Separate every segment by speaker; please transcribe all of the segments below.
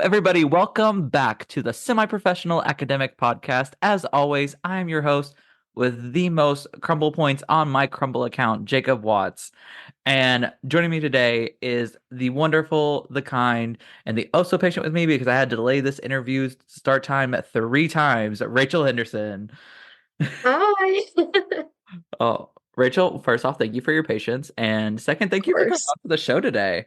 Speaker 1: everybody. Welcome back to the Semi-Professional Academic Podcast. As always, I am your host with the most crumble points on my crumble account, Jacob Watts. And joining me today is the wonderful, the kind, and the oh so patient with me because I had to delay this interview start time 3 times, Rachel Henderson.
Speaker 2: Hi.
Speaker 1: Oh, Rachel, first off, thank you for your patience. And second, thank
Speaker 2: Of
Speaker 1: you for coming
Speaker 2: course.
Speaker 1: on to the show today.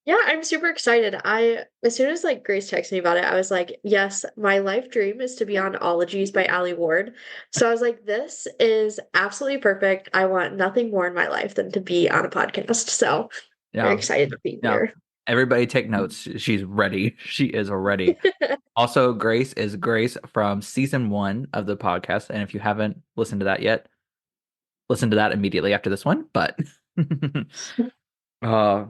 Speaker 2: Yeah, I'm super excited. As soon as Grace texted me about it, I was like, yes, my life dream is to be on Ologies by Ali Ward. So I was like, this is absolutely perfect. I want nothing more in my life than to be on a podcast. So very
Speaker 1: Yeah.
Speaker 2: excited to be
Speaker 1: Yeah.
Speaker 2: here.
Speaker 1: Everybody take notes. She's ready. She is ready. Also, Grace is Grace from season 1 of the podcast. And if you haven't listened to that yet, listen to that immediately after this one. But uh,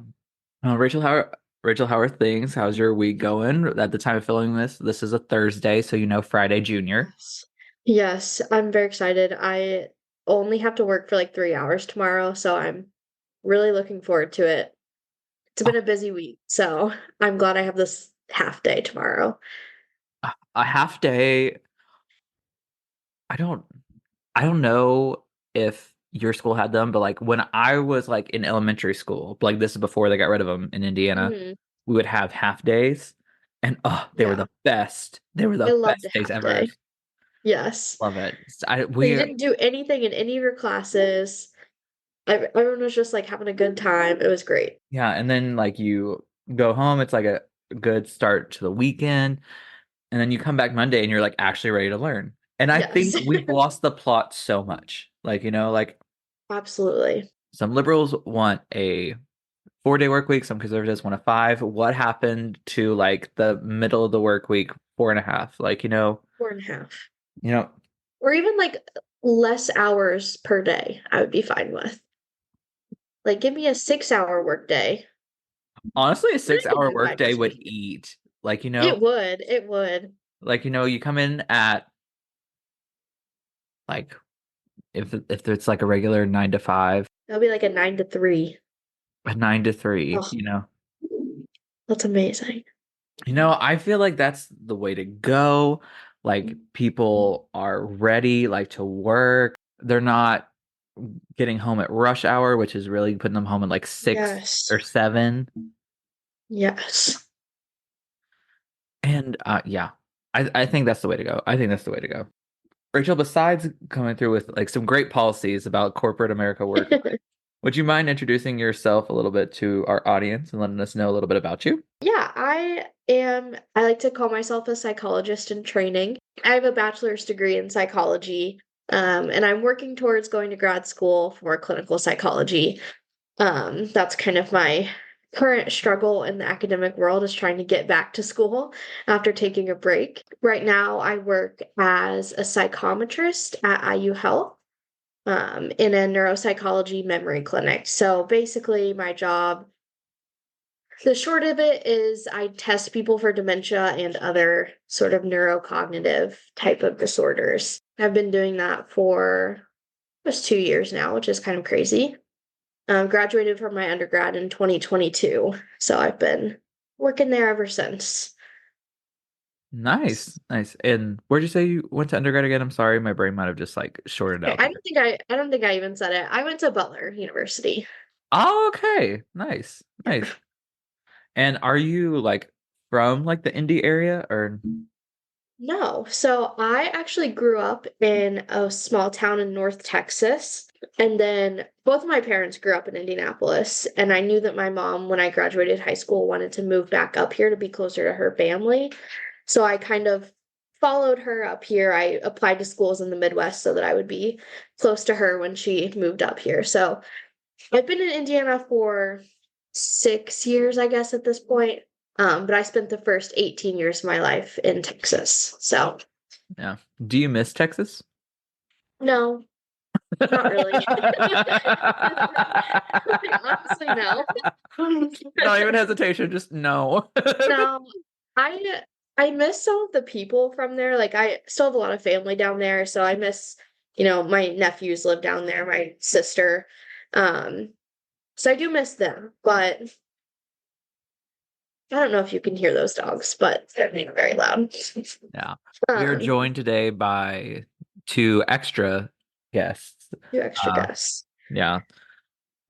Speaker 1: Rachel, how are things? How's your week going? At the time of filming this is a Thursday, so Friday Junior.
Speaker 2: Yes. Yes, I'm very excited. I only have to work for like 3 hours tomorrow, so I'm really looking forward to it. It's been a busy week, so I'm glad I have this half day tomorrow.
Speaker 1: A half day. I don't I don't know if your school had them, but like when I was like in elementary school, like this is before they got rid of them in Indiana,
Speaker 2: Hmm.
Speaker 1: we would have half days, and oh, they were
Speaker 2: Yeah,
Speaker 1: the best. They were
Speaker 2: I
Speaker 1: the
Speaker 2: loved
Speaker 1: best
Speaker 2: a
Speaker 1: days
Speaker 2: half
Speaker 1: ever.
Speaker 2: day. Yes.
Speaker 1: Love it.
Speaker 2: So you didn't do anything in any of your classes. Everyone was just like having a good time. It was great.
Speaker 1: Yeah, and then like you go home, it's like a good start to the weekend, and then you come back Monday and you're like actually ready to learn. And I
Speaker 2: Yes,
Speaker 1: think we've lost the plot so much. Like, like
Speaker 2: absolutely.
Speaker 1: some liberals want a 4-day work week, some conservatives want a 5. What happened to like the middle of the work week, 4.5? Like,
Speaker 2: 4.5.
Speaker 1: you know,
Speaker 2: Or even like less hours per day, I would be fine with. Like, give me a 6 hour work day.
Speaker 1: honestly, a
Speaker 2: That
Speaker 1: 6-hour
Speaker 2: would be fine
Speaker 1: workday
Speaker 2: with
Speaker 1: would
Speaker 2: me.
Speaker 1: eat. Like,
Speaker 2: It would. It would.
Speaker 1: you come in at like if it's like a regular 9 to 5,
Speaker 2: That'll be like a 9 to 3.
Speaker 1: a 9 to 3,
Speaker 2: Oh, that's amazing.
Speaker 1: I feel like that's the way to go. Like people are ready, like to work. They're not getting home at rush hour, which is really putting them home at like 6 or 7.
Speaker 2: Yes.
Speaker 1: And yeah, I think that's the way to go. I think that's the way to go. Rachel, besides coming through with like some great policies about corporate America work, would you mind introducing yourself a little bit to our audience and letting us know a little bit about you?
Speaker 2: Yeah, I like to call myself a psychologist in training. I have a bachelor's degree in psychology, and I'm working towards going to grad school for clinical psychology. That's kind of my current struggle in the academic world is trying to get back to school after taking a break. Right now, I work as a psychometrist at IU Health, in a neuropsychology memory clinic. So basically, my job, the short of it is I test people for dementia and other sort of neurocognitive type of disorders. I've been doing that for almost 2 years now, which is kind of crazy. Graduated from my undergrad in 2022, so I've been working there ever since.
Speaker 1: Nice, nice. And where'd you say you went to undergrad again? I'm sorry, my brain might have just like shorted
Speaker 2: Okay,
Speaker 1: out there.
Speaker 2: I don't think I even said it. I went to Butler University.
Speaker 1: Oh, okay. Nice,
Speaker 2: Yeah.
Speaker 1: nice. And are you like from like the Indy area or?
Speaker 2: No, so I actually grew up in a small town in North Texas, and then both of my parents grew up in Indianapolis, and I knew that my mom, when I graduated high school, wanted to move back up here to be closer to her family. So I kind of followed her up here. I applied to schools in the Midwest so that I would be close to her when she moved up here. So I've been in Indiana for 6 years, I guess, at this point. But I spent the first 18 years of my life in Texas. So
Speaker 1: Yeah. Do you miss Texas?
Speaker 2: no, not really. Honestly, no.
Speaker 1: Not even hesitation, just no.
Speaker 2: No, I I miss some of the people from there. Like I still have a lot of family down there, so I miss, my nephews live down there, my sister. Um, so I do miss them, but I don't know if you can hear those dogs, but they're being very loud.
Speaker 1: Yeah. We are
Speaker 2: Um,
Speaker 1: joined today by two extra guests.
Speaker 2: two extra
Speaker 1: Uh,
Speaker 2: guests.
Speaker 1: yeah.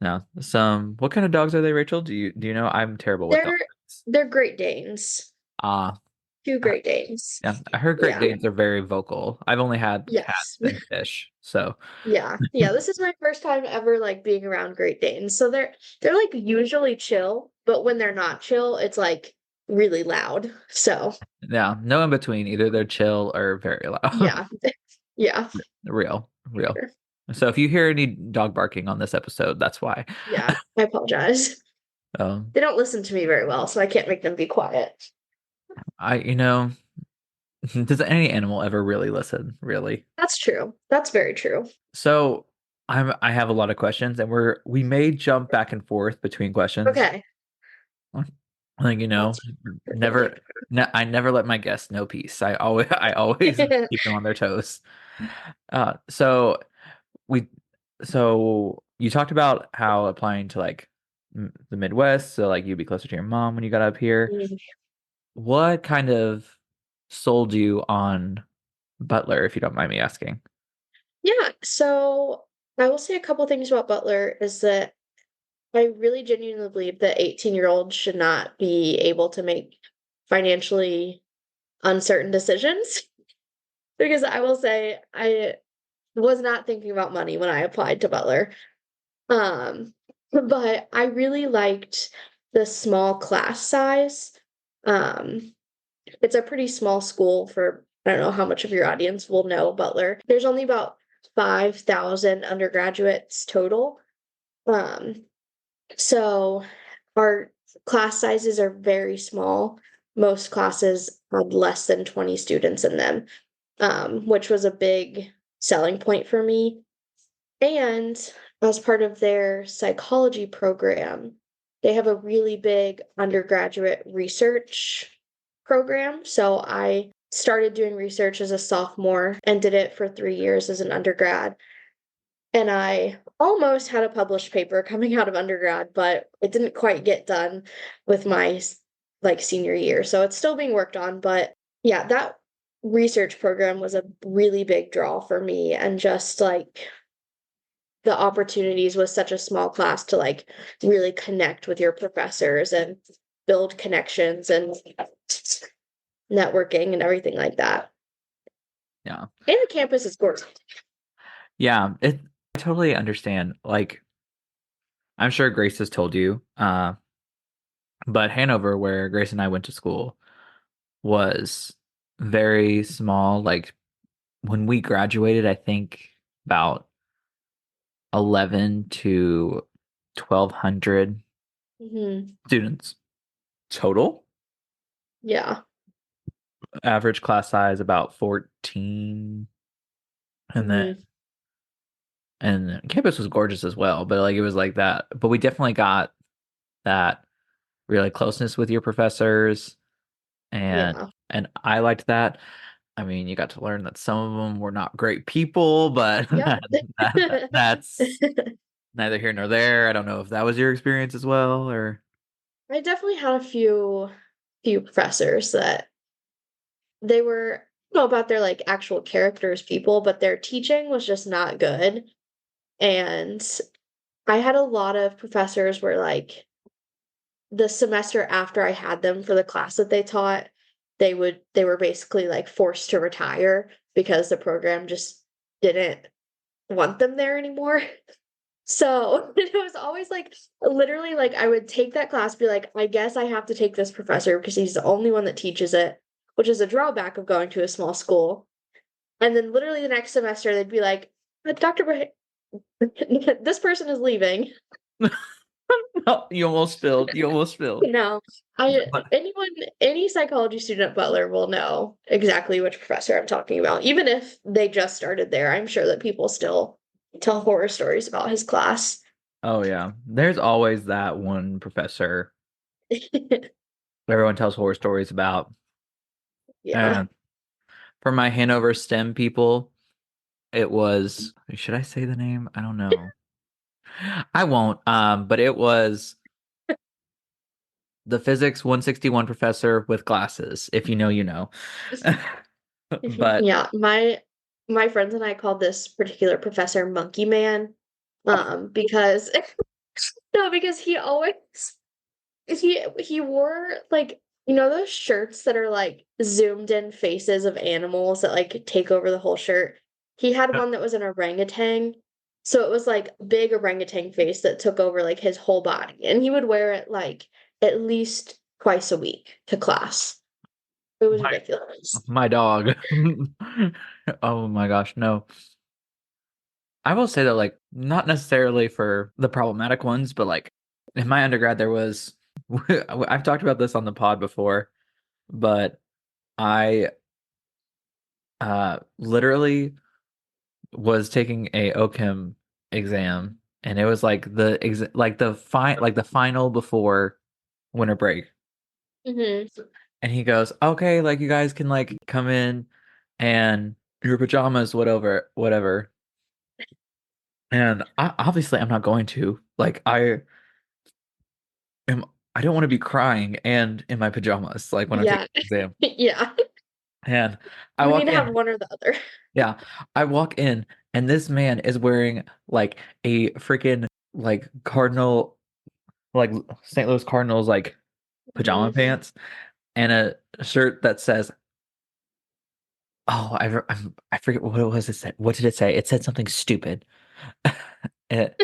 Speaker 1: Yeah. What kind of dogs are they, Rachel? Do you know? I'm terrible with
Speaker 2: They're
Speaker 1: dogs.
Speaker 2: they're Great Danes.
Speaker 1: Ah,
Speaker 2: Two
Speaker 1: uh,
Speaker 2: Great Danes.
Speaker 1: yeah. I heard Great
Speaker 2: Yeah.
Speaker 1: Danes are very vocal. I've only had cats
Speaker 2: Yes.
Speaker 1: and fish, so
Speaker 2: Yeah. Yeah. This is my first time ever like being around Great Danes. So they're like usually chill, but when they're not chill, it's like really loud. So
Speaker 1: yeah, no in between. Either they're chill or very loud.
Speaker 2: yeah. Yeah.
Speaker 1: Real, real. So if you hear any dog barking on this episode, that's why.
Speaker 2: Yeah. I apologize.
Speaker 1: Um,
Speaker 2: They don't listen to me very well, so I can't make them be quiet.
Speaker 1: you know, does any animal ever really listen? Really?
Speaker 2: That's true. That's very true.
Speaker 1: So I have a lot of questions, and we may jump back and forth between questions.
Speaker 2: Okay.
Speaker 1: Like
Speaker 2: That's perfectly
Speaker 1: never, I never let my guests know peace. I always
Speaker 2: fine.
Speaker 1: keep them on their toes. So we, so you talked about how applying to like the Midwest, so like you'd be closer to your mom when you got up here. What kind of sold you on Butler, if you don't mind me asking?
Speaker 2: Yeah, so I will say a couple things about Butler is that I really genuinely believe that 18-year-olds should not be able to make financially uncertain decisions. Because I will say I was not thinking about money when I applied to Butler. Um, but I really liked the small class size. Um, it's a pretty small school for, I don't know how much of your audience will know Butler. There's only about 5,000 undergraduates total. Um, so our class sizes are very small. Most classes had less than 20 students in them, which was a big selling point for me. And as part of their psychology program, they have a really big undergraduate research program. So I started doing research as a sophomore and did it for 3 years as an undergrad. And I almost had a published paper coming out of undergrad, but it didn't quite get done with my like senior year. So it's still being worked on, but yeah, that research program was a really big draw for me and just like the opportunities with such a small class to like really connect with your professors and build connections and networking and everything like that.
Speaker 1: Yeah.
Speaker 2: And the campus is gorgeous.
Speaker 1: Yeah, I totally understand. Like, I'm sure Grace has told you, but Hanover, where Grace and I went to school, was very small. Like when we graduated, I think about 11 to 1,200
Speaker 2: Hmm.
Speaker 1: students total.
Speaker 2: Yeah.
Speaker 1: Average class size about 14, and then
Speaker 2: Hmm.
Speaker 1: and campus was gorgeous as well. But like it was like that. But we definitely got that really closeness with your professors, and
Speaker 2: Yeah.
Speaker 1: and I liked that. I mean, you got to learn that some of them were not great people, but
Speaker 2: Yep.
Speaker 1: that's neither here nor there. I don't know if that was your experience as well, or
Speaker 2: I definitely had a few professors that they were, I don't know about their like actual characters people, but their teaching was just not good. And I had a lot of professors where like the semester after I had them for the class that they taught, they were basically like forced to retire because the program just didn't want them there anymore. So it was always like literally like I would take that class, be like, I guess I have to take this professor because he's the only one that teaches it, which is a drawback of going to a small school. And then literally the next semester they'd be like, Dr. This person is leaving.
Speaker 1: oh, you almost spilled. You almost spilled.
Speaker 2: No, I
Speaker 1: But
Speaker 2: anyone any psychology student at Butler will know exactly which professor I'm talking about. Even if they just started there, I'm sure that people still tell horror stories about his class.
Speaker 1: oh yeah, there's always that one professor everyone tells horror stories about.
Speaker 2: Yeah.
Speaker 1: And for my Hanover STEM people, it was, should I say the name? I don't know. I won't. But it was the physics 161 professor with glasses. If you know, you know. But
Speaker 2: Yeah, my friends and I called this particular professor Monkey Man, because no, because he wore like those shirts that are like zoomed in faces of animals that like take over the whole shirt. He had one that was an orangutan, so it was like big orangutan face that took over like his whole body, and he would wear it like at least twice a week to class. It was
Speaker 1: my
Speaker 2: ridiculous.
Speaker 1: my dog. Oh my gosh, no. I will say that like not necessarily for the problematic ones, but like in my undergrad there was I've talked about this on the pod before, but I literally was taking a OChem exam and it was like the final before winter break.
Speaker 2: Hmm.
Speaker 1: And he goes, "Okay, like you guys can like come in and your pajamas whatever." And obviously I'm not going to. Like am I don't want to be crying and in my pajamas like when I'm taking
Speaker 2: Yeah.
Speaker 1: the exam.
Speaker 2: Yeah.
Speaker 1: And I
Speaker 2: You need
Speaker 1: walk
Speaker 2: to have
Speaker 1: in.
Speaker 2: one or the other.
Speaker 1: Yeah, I walk in and this man is wearing like a freaking like Cardinal like St. Louis Cardinals like pajama
Speaker 2: Hmm.
Speaker 1: pants and a shirt that says, "Oh, I forget what it was. It said. What did it say? It said something stupid. It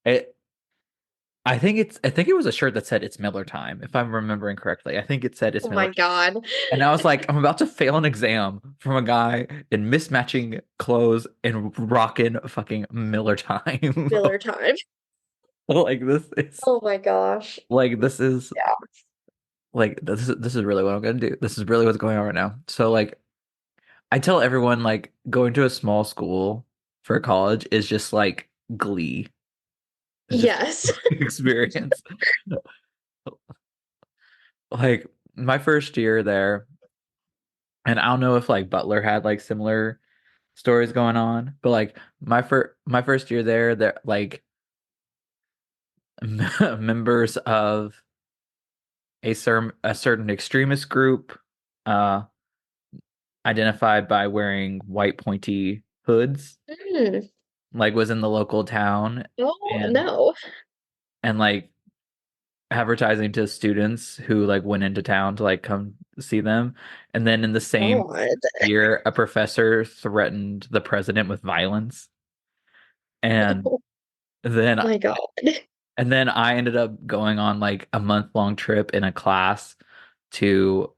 Speaker 1: it I think it was a shirt that said it's Miller time, if I'm remembering correctly. I think it said it's
Speaker 2: Oh my
Speaker 1: Miller.
Speaker 2: God.
Speaker 1: And I was like, I'm about to fail an exam from a guy in mismatching clothes and rocking fucking Miller time.
Speaker 2: Miller time.
Speaker 1: Like this is
Speaker 2: Oh my gosh.
Speaker 1: like this is
Speaker 2: Yeah.
Speaker 1: like this is really what I'm gonna do. This is really what's going on right now. So like I tell everyone like going to a small school for college is just like glee. It's just
Speaker 2: Yes.
Speaker 1: experience. Like my first year there, and I don't know if like Butler had like similar stories going on, but like my first year there like members of a certain extremist group uh identified by wearing white pointy hoods
Speaker 2: Mm.
Speaker 1: like was in the local town
Speaker 2: Oh
Speaker 1: and
Speaker 2: no.
Speaker 1: like advertising to students who like went into town to like come see them. And then in the same
Speaker 2: God.
Speaker 1: year, a professor threatened the president with violence. And
Speaker 2: Oh
Speaker 1: then
Speaker 2: my God.
Speaker 1: and then I ended up going on like a month-long trip in a class to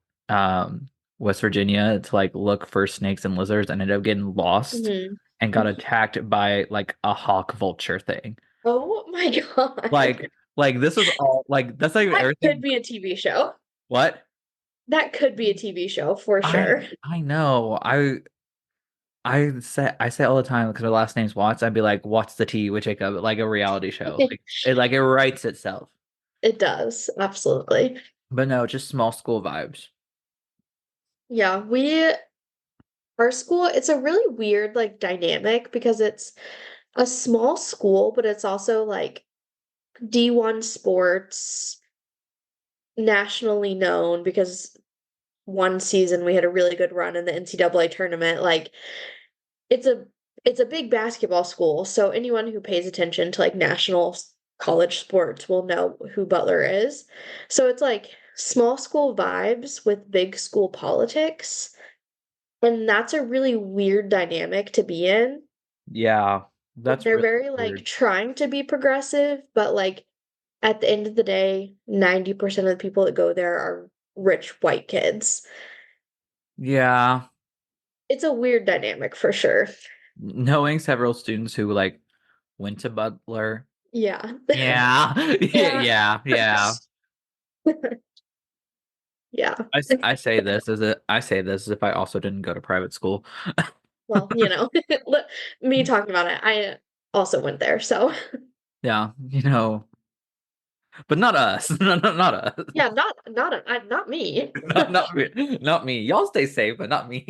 Speaker 1: West Virginia to like look for snakes and lizards and ended up getting lost
Speaker 2: Hmm.
Speaker 1: and got attacked by like a hawk vulture thing.
Speaker 2: Oh my God.
Speaker 1: Like this was all like that's not even
Speaker 2: That could
Speaker 1: everything.
Speaker 2: be a TV show.
Speaker 1: What?
Speaker 2: That could be a TV show for
Speaker 1: I
Speaker 2: sure.
Speaker 1: I know. I say all the time because my last name's Watts. I'd be like, "What's the tea with Jacob?" Like a reality show. Like it writes itself.
Speaker 2: It does. Absolutely.
Speaker 1: But no, just small school vibes.
Speaker 2: Yeah, our school, it's a really weird like dynamic because it's a small school, but it's also like D1 sports, nationally known because one season we had a really good run in the NCAA tournament. Like it's a it's a big basketball school, so anyone who pays attention to like college sports will know who Butler is. So it's like small school vibes with big school politics, and that's a really weird dynamic to be in.
Speaker 1: Yeah, that's
Speaker 2: They're
Speaker 1: really
Speaker 2: very like
Speaker 1: weird.
Speaker 2: trying to be progressive, but like at the end of the day, 90% of the people that go there are rich white kids.
Speaker 1: Yeah,
Speaker 2: It's a weird dynamic for sure.
Speaker 1: knowing several students who like went to Butler.
Speaker 2: Yeah.
Speaker 1: Yeah,
Speaker 2: Yeah.
Speaker 1: yeah.
Speaker 2: Yeah.
Speaker 1: I say this as if I also didn't go to private school.
Speaker 2: Well, me talking about it, I also went there. So,
Speaker 1: Yeah, but not us. Not us.
Speaker 2: yeah, not me.
Speaker 1: Not me. Not me. Y'all stay safe, but not me.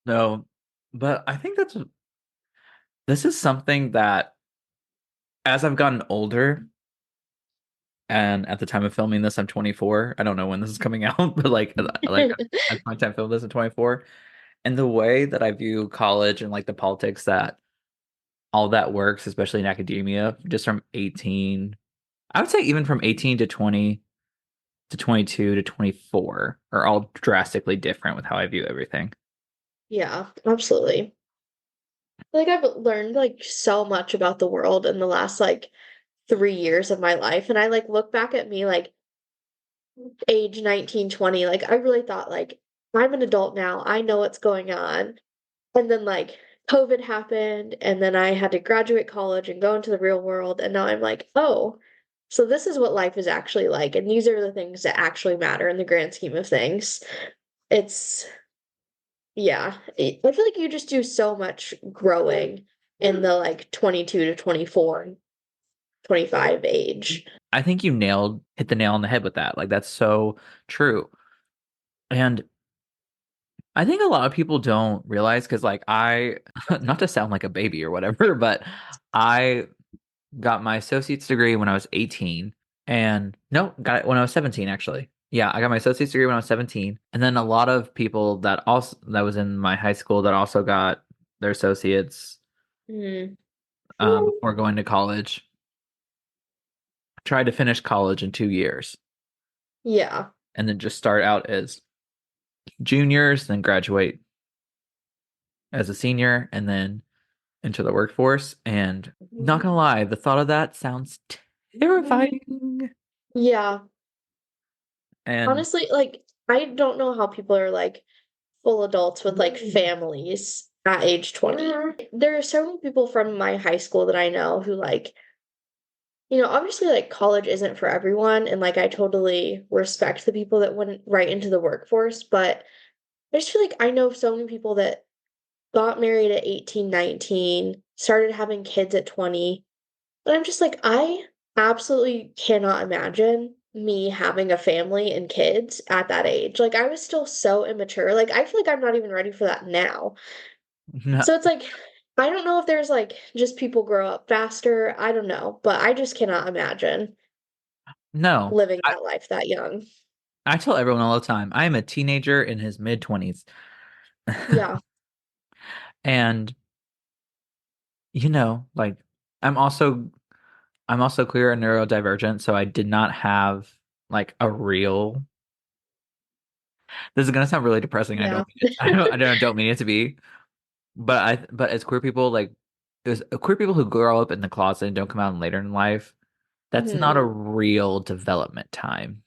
Speaker 1: No, but I think this is something that as I've gotten older, And at the time of filming this, I'm 24. I don't know when this is coming out, but like at my time filming this, I'm 24. And the way that I view college and like the politics that all that works, especially in academia, just from 18, I would say even from 18 to 20 to 22 to 24 are all drastically different with how I view everything.
Speaker 2: Yeah, absolutely. Like I've learned like so much about the world in the last like 3 years of my life. And I like look back at me like age 19, 20. Like I really thought like I'm an adult now. I know what's going on. And then like COVID happened and then I had to graduate college and go into the real world. And now I'm like, oh, so this is what life is actually like. And these are the things that actually matter in the grand scheme of things. It's yeah. I feel like you just do so much growing in the like 22 to 24, 25 age.
Speaker 1: I think you hit the nail on the head with that. Like that's so true. And I think a lot of people don't realize because like not to sound like a baby or whatever, but I got my associate's degree when I was 18 and no, got it when I was 17 actually. Yeah, I got my associate's degree when I was 17. And then a lot of people that was in my high school that also got their associates
Speaker 2: Mm.
Speaker 1: before going to college tried to finish college in 2 years
Speaker 2: Yeah.
Speaker 1: and then just start out as juniors, then graduate as a senior, and then enter the workforce. And not gonna lie, the thought of that sounds terrifying.
Speaker 2: Yeah.
Speaker 1: And
Speaker 2: Honestly, like I don't know how people are like full adults with like families at age 20. There are so many people from my high school that I know who like, obviously like college isn't for everyone and like I totally respect the people that went right into the workforce, but I just feel like I know so many people that got married at 18, 19, started having kids at 20. And I'm just like, I absolutely cannot imagine me having a family and kids at that age. Like, I was still so immature. Like, I feel like I'm not even ready for that now.
Speaker 1: no,
Speaker 2: So it's like, I don't know if there's like just people grow up faster. I don't know, but I just cannot imagine
Speaker 1: no.
Speaker 2: living
Speaker 1: I,
Speaker 2: that life that young.
Speaker 1: I tell everyone all the time, I am a teenager in his mid 20s.
Speaker 2: Yeah.
Speaker 1: And like I'm also I'm also queer and neurodivergent, so I did not have like a real. This is gonna sound really depressing. I
Speaker 2: Yeah.
Speaker 1: don't mean it. I don't mean it to be. But as queer people, like as queer people who grow up in the closet and don't come out later in life, that's not
Speaker 2: Hmm.
Speaker 1: a real development time.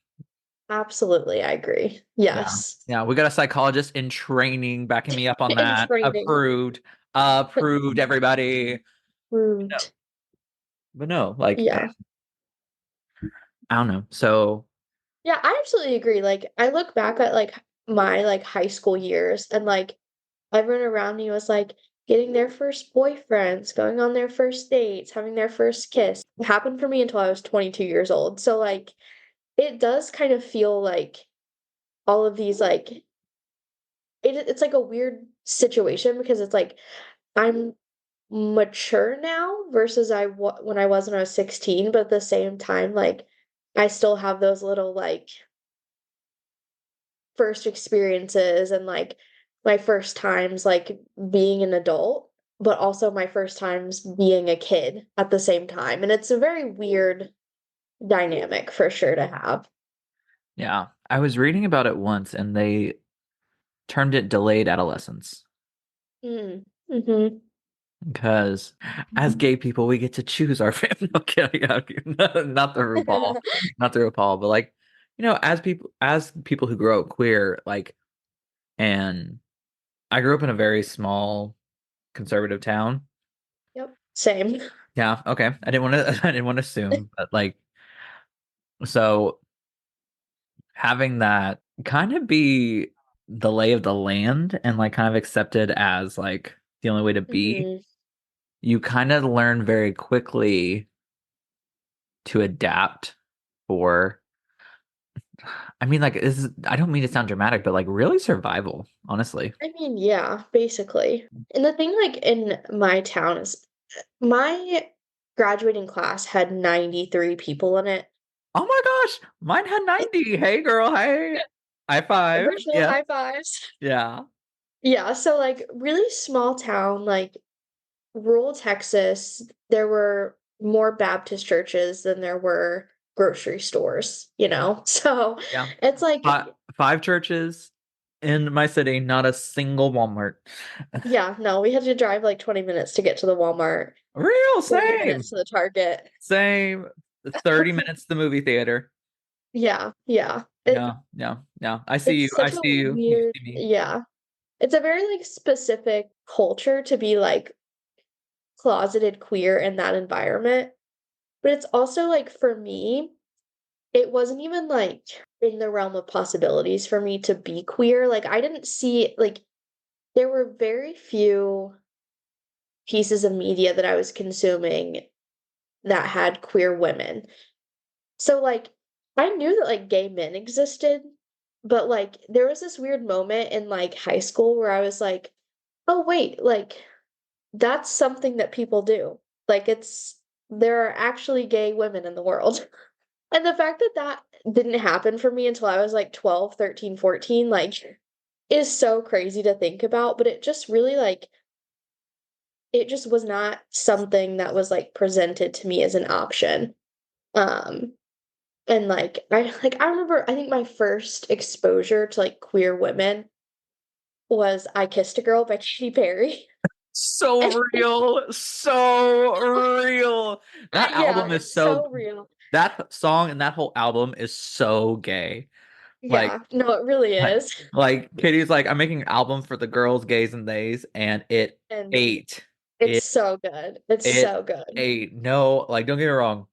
Speaker 2: Absolutely. I agree.
Speaker 1: Yeah.
Speaker 2: Yes.
Speaker 1: Yeah, we got a psychologist in training backing me up on
Speaker 2: In
Speaker 1: that.
Speaker 2: training.
Speaker 1: Approved. Approved, everybody. No,
Speaker 2: Proved.
Speaker 1: but no, like
Speaker 2: Yeah.
Speaker 1: I don't know. So
Speaker 2: Yeah, I absolutely agree. Like, I look back at like my like high school years and like everyone around me was like getting their first boyfriends, going on their first dates, having their first kiss. It happened for me until I was 22 years old. So like it does kind of feel like all of these like it's like a weird situation because it's like I'm mature now versus when I was when I was 16, but at the same time like I still have those little like first experiences and like my first times like being an adult, but also my first times being a kid at the same time. And it's a very weird dynamic for sure to have.
Speaker 1: yeah, I was reading about it once and they termed it delayed adolescence
Speaker 2: Mm. Hmm.
Speaker 1: because as gay people we get to choose our family. No kidding, not the RuPaul, not the RuPaul, but like as people who grow up queer, like, and I grew up in a very small conservative town.
Speaker 2: Yep. Same.
Speaker 1: Yeah, okay. I didn't want to I didn't want to assume, but like so having that kind of be the lay of the land and like kind of accepted as like the only way to be,
Speaker 2: Hmm.
Speaker 1: you kind of learn very quickly to adapt for I mean like I don't mean to sound dramatic, but like really survival, honestly.
Speaker 2: I mean, yeah, basically. And the thing like in my town is my graduating class had 93 people in it.
Speaker 1: Oh my gosh, mine had 90. Hey girl, hey. High five.
Speaker 2: Virtual
Speaker 1: Yeah.
Speaker 2: high fives.
Speaker 1: Yeah.
Speaker 2: Yeah, so like really small town, like rural Texas, there were more Baptist churches than there were grocery stores, you know? So
Speaker 1: Yeah.
Speaker 2: it's like,
Speaker 1: Five churches in my city, not a single Walmart.
Speaker 2: yeah, no, we had to drive like 20 minutes to get to the Walmart,
Speaker 1: Real
Speaker 2: 30
Speaker 1: same.
Speaker 2: minutes to the Target.
Speaker 1: Same. 30 minutes to the movie theater.
Speaker 2: Yeah, yeah.
Speaker 1: Yeah, yeah, yeah. I see you.
Speaker 2: It's
Speaker 1: I
Speaker 2: such a
Speaker 1: see you. You
Speaker 2: weird,
Speaker 1: see me.
Speaker 2: yeah. It's a very like specific culture to be like closeted queer in that environment. But it's also like for me, it wasn't even like in the realm of possibilities for me to be queer. Like I didn't see like there were very few pieces of media that I was consuming that had queer women. So like I knew that like gay men existed, but like there was this weird moment in like high school where I was like, "Oh wait, like that's something that people do." Like there are actually gay women in the world. And the fact that that didn't happen for me until I was like 12, 13, 14, like is so crazy to think about, but it just really like it just was not something that was like presented to me as an option. Um and like I remember I think my first exposure to like queer women was I Kissed a Girl by Katy Perry.
Speaker 1: So real. So real. That
Speaker 2: Yeah,
Speaker 1: album is
Speaker 2: it's
Speaker 1: so,
Speaker 2: so real.
Speaker 1: that song and that whole album is so gay. Like,
Speaker 2: Yeah, no, it really
Speaker 1: like,
Speaker 2: is.
Speaker 1: like Katie's like, I'm making an album for the girls, gays, and theys, and it
Speaker 2: And
Speaker 1: ate.
Speaker 2: it's
Speaker 1: It
Speaker 2: so good. It's
Speaker 1: it
Speaker 2: so good.
Speaker 1: ate. No, like, don't get me wrong.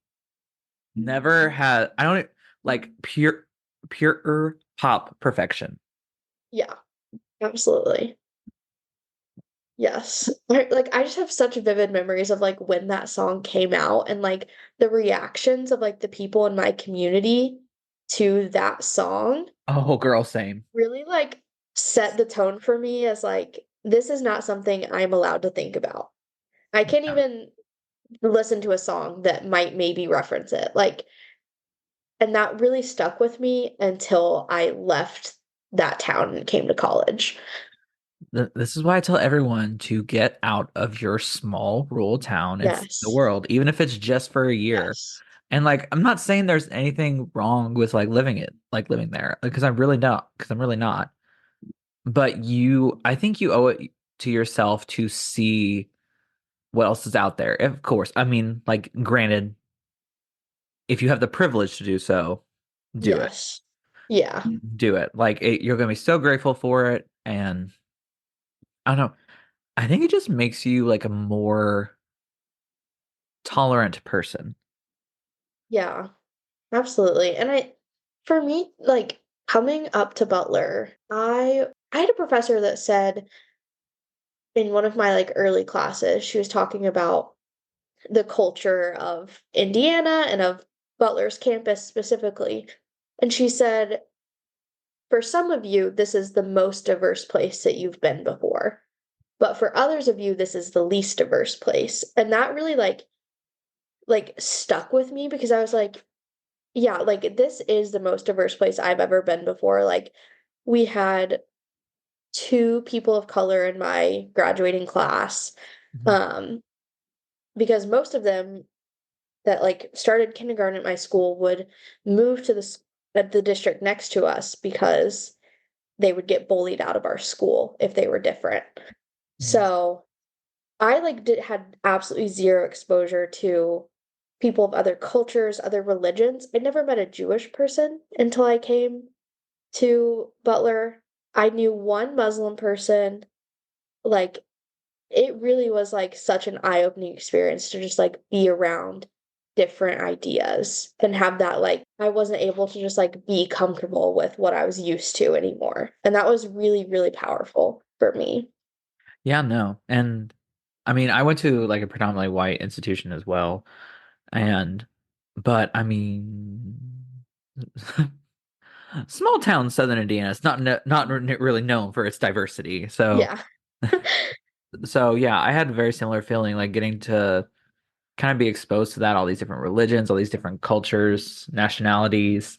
Speaker 1: Never had, I don't like pure pop perfection.
Speaker 2: Yeah, absolutely. Yes. I just have such vivid memories of like when that song came out and like the reactions of like the people in my community to that song
Speaker 1: Oh, girl, same.
Speaker 2: really like set the tone for me as like this is not something I'm allowed to think about. I can't
Speaker 1: Yeah.
Speaker 2: even listen to a song that might maybe reference it. Like, and that really stuck with me until I left that town and came to college.
Speaker 1: This is why I tell everyone to get out of your small rural town and see the
Speaker 2: Yes.
Speaker 1: world, even if it's just for a year.
Speaker 2: Yes.
Speaker 1: And like, I'm not saying there's anything wrong with like living there, because I'm really not, because I'm really not. But I think you owe it to yourself to see what else is out there. Of course, I mean, like, granted, if you have the privilege to do so, do it.
Speaker 2: Yes. Yeah.
Speaker 1: Do it. Like, you're gonna be so grateful for it, and I don't know. I think it just makes you like a more tolerant person.
Speaker 2: Yeah. Absolutely. And for me, like coming up to Butler, I had a professor that said in one of my like early classes, she was talking about the culture of Indiana and of Butler's campus specifically. And she said, for some of you, this is the most diverse place that you've been before. But for others of you, this is the least diverse place. And that really like stuck with me because I was like, yeah, like this is the most diverse place I've ever been before. Like we had two people of color in my graduating class.
Speaker 1: Mhm.
Speaker 2: Um, because most of them that like started kindergarten at my school would move to at the district next to us because they would get bullied out of our school if they were different.
Speaker 1: Mhm.
Speaker 2: So I like had absolutely zero exposure to people of other cultures, other religions. I never met a Jewish person until I came to Butler. I knew one Muslim person. Like it really was like such an eye-opening experience to just like be around different ideas and have that like I wasn't able to just like be comfortable with what I was used to anymore. And that was really, really powerful for me.
Speaker 1: Yeah, no. And I mean, I went to like a predominantly white institution as well. And, but I mean, small town Southern Indiana is not really known for its diversity. So,
Speaker 2: Yeah.
Speaker 1: so yeah, I had a very similar feeling like getting to kind of be exposed to that, all these different religions, all these different cultures, nationalities,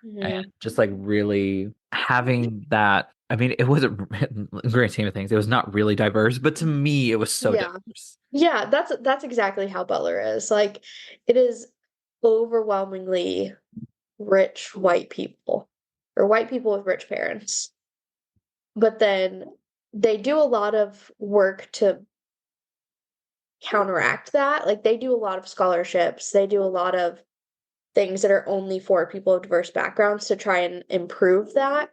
Speaker 1: and
Speaker 2: Mhm.
Speaker 1: just like really having that. I mean, it wasn't in the grand scheme of things, it was not really diverse, but to me, it was so
Speaker 2: Yeah.
Speaker 1: diverse.
Speaker 2: Yeah, that's exactly how Butler is. Like it is overwhelmingly rich white people or white people with rich parents. But then they do a lot of work to counteract that. Like they do a lot of scholarships, they do a lot of things that are only for people of diverse backgrounds to try and improve that.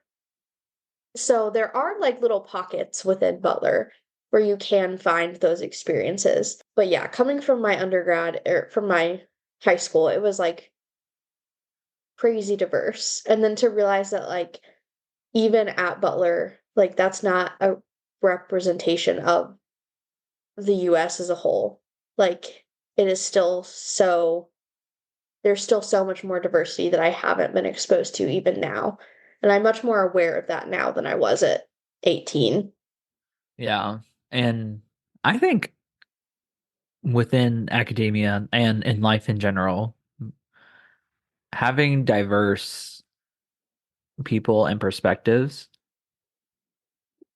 Speaker 2: So there are like little pockets within Butler where you can find those experiences. But yeah, coming from my undergrad or from my high school, it was like crazy diverse. And then to realize that like even at Butler, like that's not a representation of the US as a whole. Like it is still so there's still so much more diversity that I haven't been exposed to even now. And I'm much more aware of that now than I was at 18.
Speaker 1: Yeah. And I think within academia and in life in general, having diverse people and perspectives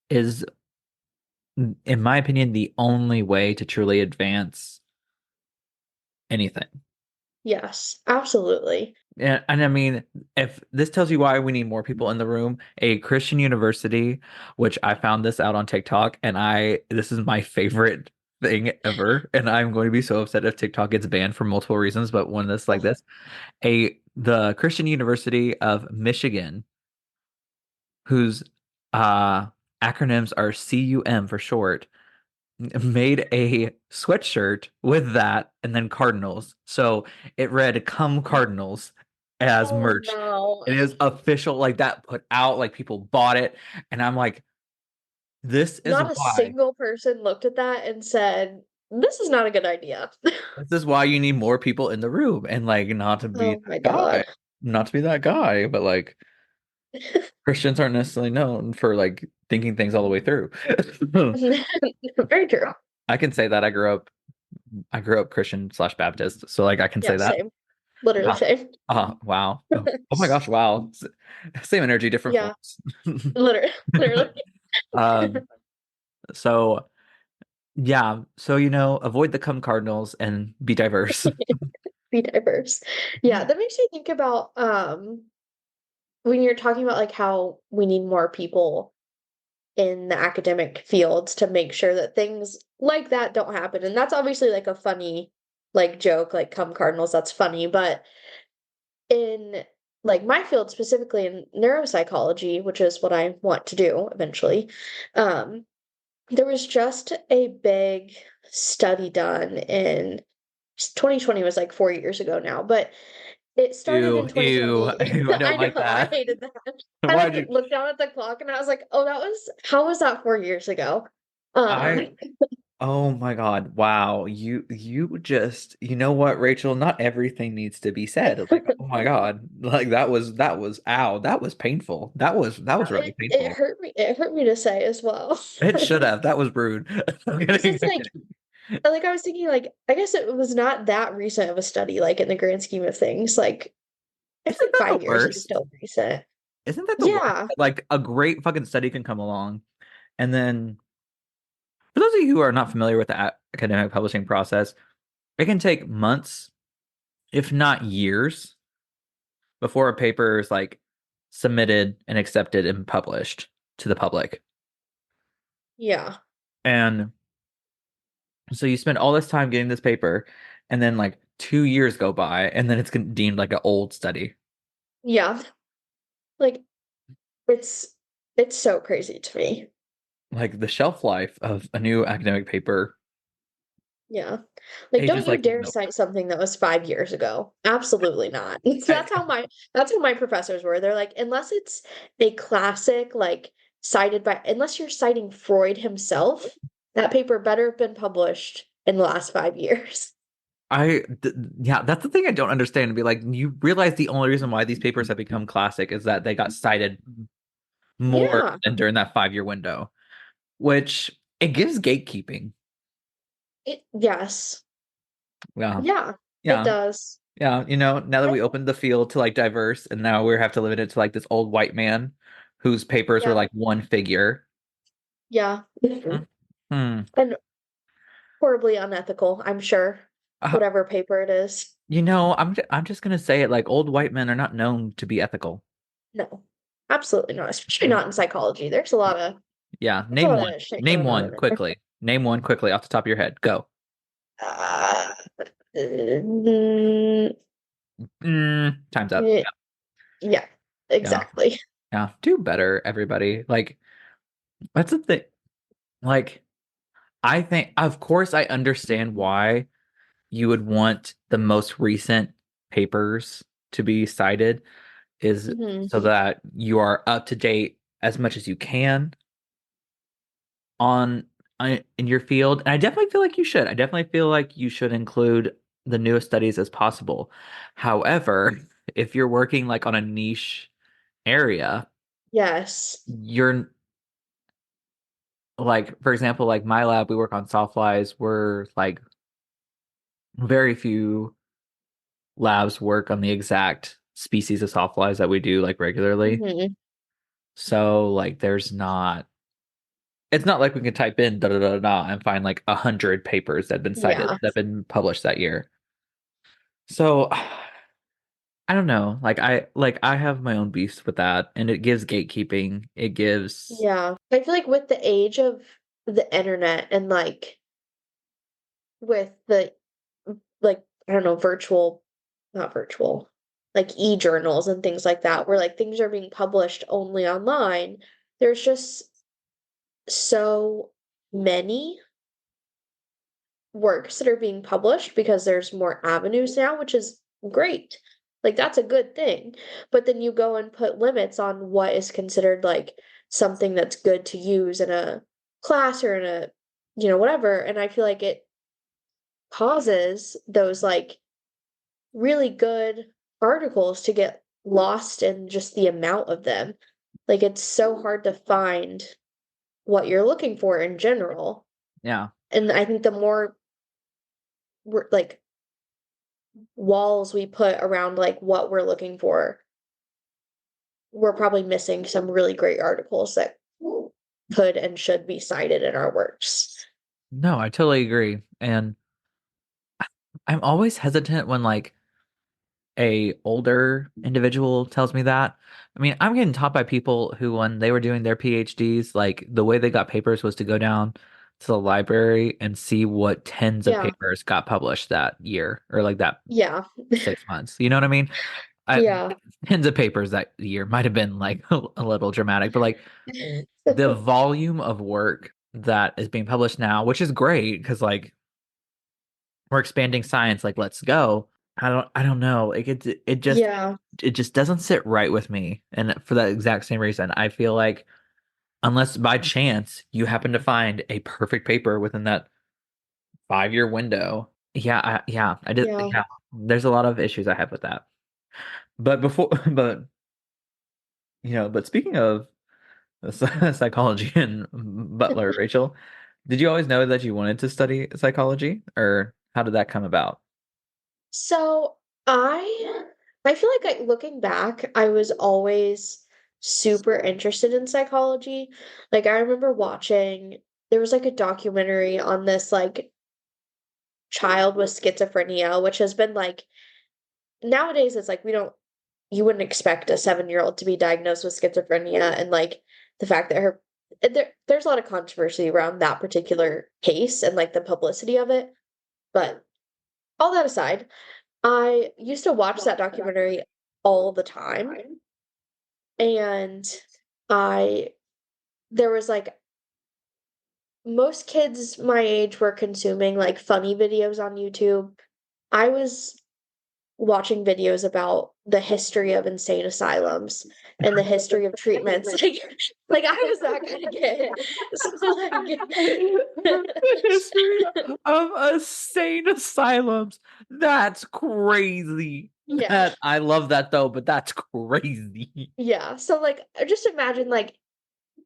Speaker 1: is, in my opinion, the only way to truly advance anything.
Speaker 2: Yes, absolutely.
Speaker 1: And I mean, if this tells you why we need more people in the room, a Christian university, which I found this out on TikTok, and this is my favorite thing ever, and I'm going to be so upset if TikTok gets banned for multiple reasons, but one that's like this, the Christian University of Michigan, whose acronyms are CUM for short, made a sweatshirt with that and then Cardinals. So it read "Come Cardinals" as
Speaker 2: Oh
Speaker 1: merch.
Speaker 2: no.
Speaker 1: It is official, like that put out, like people bought it. And I'm like, this is
Speaker 2: Not a
Speaker 1: why.
Speaker 2: single person looked at that and said, "This is not a good idea."
Speaker 1: This is why you need more people in the room. And like not to be
Speaker 2: Oh
Speaker 1: that
Speaker 2: my
Speaker 1: guy.
Speaker 2: God.
Speaker 1: Not to be that guy, but like Christians aren't necessarily known for like thinking things all the way through.
Speaker 2: Very true.
Speaker 1: I can say that I grew up Christian slash Baptist, so like I can say
Speaker 2: Yeah,
Speaker 1: that.
Speaker 2: same. Literally
Speaker 1: Yeah.
Speaker 2: same.
Speaker 1: Wow. Oh my gosh, wow. Same energy, different
Speaker 2: Yeah,
Speaker 1: forms.
Speaker 2: literally, literally.
Speaker 1: Um, so yeah, so avoid the cum cardinals and be diverse.
Speaker 2: Be diverse. Yeah, that makes me think about when you're talking about like how we need more people in the academic fields to make sure that things like that don't happen. And that's obviously like a funny like joke, like come Cardinals, that's funny, but in like my field specifically in neuropsychology, which is what I want to do eventually, um, there was just a big study done in 2020 was like 4 years ago now, but it started in
Speaker 1: Ew, ew,
Speaker 2: 2020.
Speaker 1: ew, I don't
Speaker 2: I know,
Speaker 1: like
Speaker 2: I
Speaker 1: that.
Speaker 2: hated that. I
Speaker 1: Why'd
Speaker 2: like
Speaker 1: you
Speaker 2: looked down at the clock and I was like, oh, how was that 4 years ago?
Speaker 1: I
Speaker 2: Um,
Speaker 1: Oh my God. Wow. You just, you know what, Rachel? Not everything needs to be said. Like, oh my God. Like that was ow. That was painful. That was really
Speaker 2: it
Speaker 1: painful.
Speaker 2: hurt me. It hurt me to say as well.
Speaker 1: It should have. That was rude. I'm
Speaker 2: Because
Speaker 1: kidding.
Speaker 2: it's like I was thinking, like I guess it was not that recent of a study, like in the grand scheme of things. Like I feel
Speaker 1: Isn't
Speaker 2: like
Speaker 1: that the
Speaker 2: 5 years is
Speaker 1: worst?
Speaker 2: still recent.
Speaker 1: Isn't that the worst?
Speaker 2: Yeah,
Speaker 1: Like a great fucking study can come along. And then for those of you who are not familiar with the academic publishing process, it can take months, if not years, before a paper is like submitted and accepted and published to the public.
Speaker 2: yeah,
Speaker 1: And so you spend all this time getting this paper, and then like 2 years go by, and then it's deemed like an old study.
Speaker 2: yeah. Like it's it's so crazy to me.
Speaker 1: Like the shelf life of a new academic paper
Speaker 2: Yeah. Like, don't
Speaker 1: ages
Speaker 2: you
Speaker 1: like
Speaker 2: dare
Speaker 1: milk.
Speaker 2: cite something that was 5 years ago. Absolutely not. That's how my professors were. They're like, unless it's a classic, like cited by unless you're citing Freud himself, that paper better have been published in the last 5 years.
Speaker 1: Yeah, that's the thing I don't understand. To be like, you realize the only reason why these papers have become classic is that they got cited more
Speaker 2: Yeah.
Speaker 1: than during that 5 year window, which it gives gatekeeping.
Speaker 2: Yes.
Speaker 1: Yeah.
Speaker 2: Yeah, it
Speaker 1: Yeah.
Speaker 2: does.
Speaker 1: Yeah. Now that
Speaker 2: I
Speaker 1: we opened the field to like diverse and now we have to limit it to like this old white man whose papers were
Speaker 2: Yeah,
Speaker 1: like one figure.
Speaker 2: yeah.
Speaker 1: Hmm.
Speaker 2: And horribly unethical, I'm sure.
Speaker 1: Uh,
Speaker 2: Whatever paper it is.
Speaker 1: I'm just gonna say it like old white men are not known to be ethical.
Speaker 2: No, absolutely not. Especially not in psychology.
Speaker 1: Yeah.
Speaker 2: There's a
Speaker 1: Name
Speaker 2: lot
Speaker 1: one.
Speaker 2: of shit
Speaker 1: Name
Speaker 2: going on
Speaker 1: one
Speaker 2: in there.
Speaker 1: quickly. Name one quickly off the top of your head. Go.
Speaker 2: Uh, mm,
Speaker 1: Time's up.
Speaker 2: yeah, yeah,
Speaker 1: Yeah.
Speaker 2: exactly.
Speaker 1: Yeah. Do better, everybody. Like, that's the thing. Like, I think, of course, I understand why you would want the most recent papers to be cited, is
Speaker 2: Hmm.
Speaker 1: so that you are up to date as much as you can on in your field. And I definitely feel like you should. I definitely feel like you should include the newest studies as possible. However, if you're working like on a niche area,
Speaker 2: Yes.
Speaker 1: you're like, for example, like my lab, we work on sawflies. We're like very few labs work on the exact species of sawflies that we do like regularly.
Speaker 2: Hmm.
Speaker 1: So like it's not like we can type in da da da da and find like 100 papers that have been cited
Speaker 2: Yeah.
Speaker 1: that have been published that year. So I don't know. Like I have my own beast with that, and it gives gatekeeping. It gives
Speaker 2: Yeah. I feel like with the age of the internet and like with the like I don't know, not virtual, like e-journals and things like that, where like things are being published only online, there's just so many works that are being published because there's more avenues now, which is great. Like that's a good thing. But then you go and put limits on what is considered like something that's good to use in a class or in a, whatever. And I feel like it causes those like really good articles to get lost in just the amount of them. Like it's so hard to find what you're looking for in general.
Speaker 1: yeah.
Speaker 2: And I think the more like walls we put around like what we're looking for, we're probably missing some really great articles that could and should be cited in our works.
Speaker 1: No, I totally agree. And I'm always hesitant when like a older individual tells me that. I mean, I'm getting taught by people who, when they were doing their PhDs, like the way they got papers was to go down to the library and see what tens of
Speaker 2: Yeah.
Speaker 1: papers got published that year or like that
Speaker 2: Yeah.
Speaker 1: 6 months. You know what I mean? I,
Speaker 2: Yeah.
Speaker 1: tens of papers that year might have been like a little dramatic, but like the volume of work that is being published now, which is great because like we're expanding science, like let's go. I don't know. Like
Speaker 2: Yeah.
Speaker 1: it just doesn't sit right with me. And for that exact same reason, I feel like unless by chance you happen to find a perfect paper within that 5 year window, I did,
Speaker 2: Yeah.
Speaker 1: yeah, there's a lot of issues I have with that. But before, but speaking of psychology and Butler, Rachel, did you always know that you wanted to study psychology, or how did that come about?
Speaker 2: So I feel like looking back, I was always super interested in psychology. Like I remember watching there was like a documentary on this like child with schizophrenia, which has been like nowadays it's like you wouldn't expect a 7-year-old to be diagnosed with schizophrenia and like the fact that there's a lot of controversy around that particular case and like the publicity of it. But all that aside, I used to watch that documentary all the time, and I there was like most kids my age were consuming like funny videos on YouTube. I was watching videos about the history of insane asylums and the history of treatments. Like I was that kind of kid. So
Speaker 1: The history of insane asylums. That's crazy.
Speaker 2: yeah.
Speaker 1: That I love that though, but that's crazy.
Speaker 2: Yeah. So like just imagine like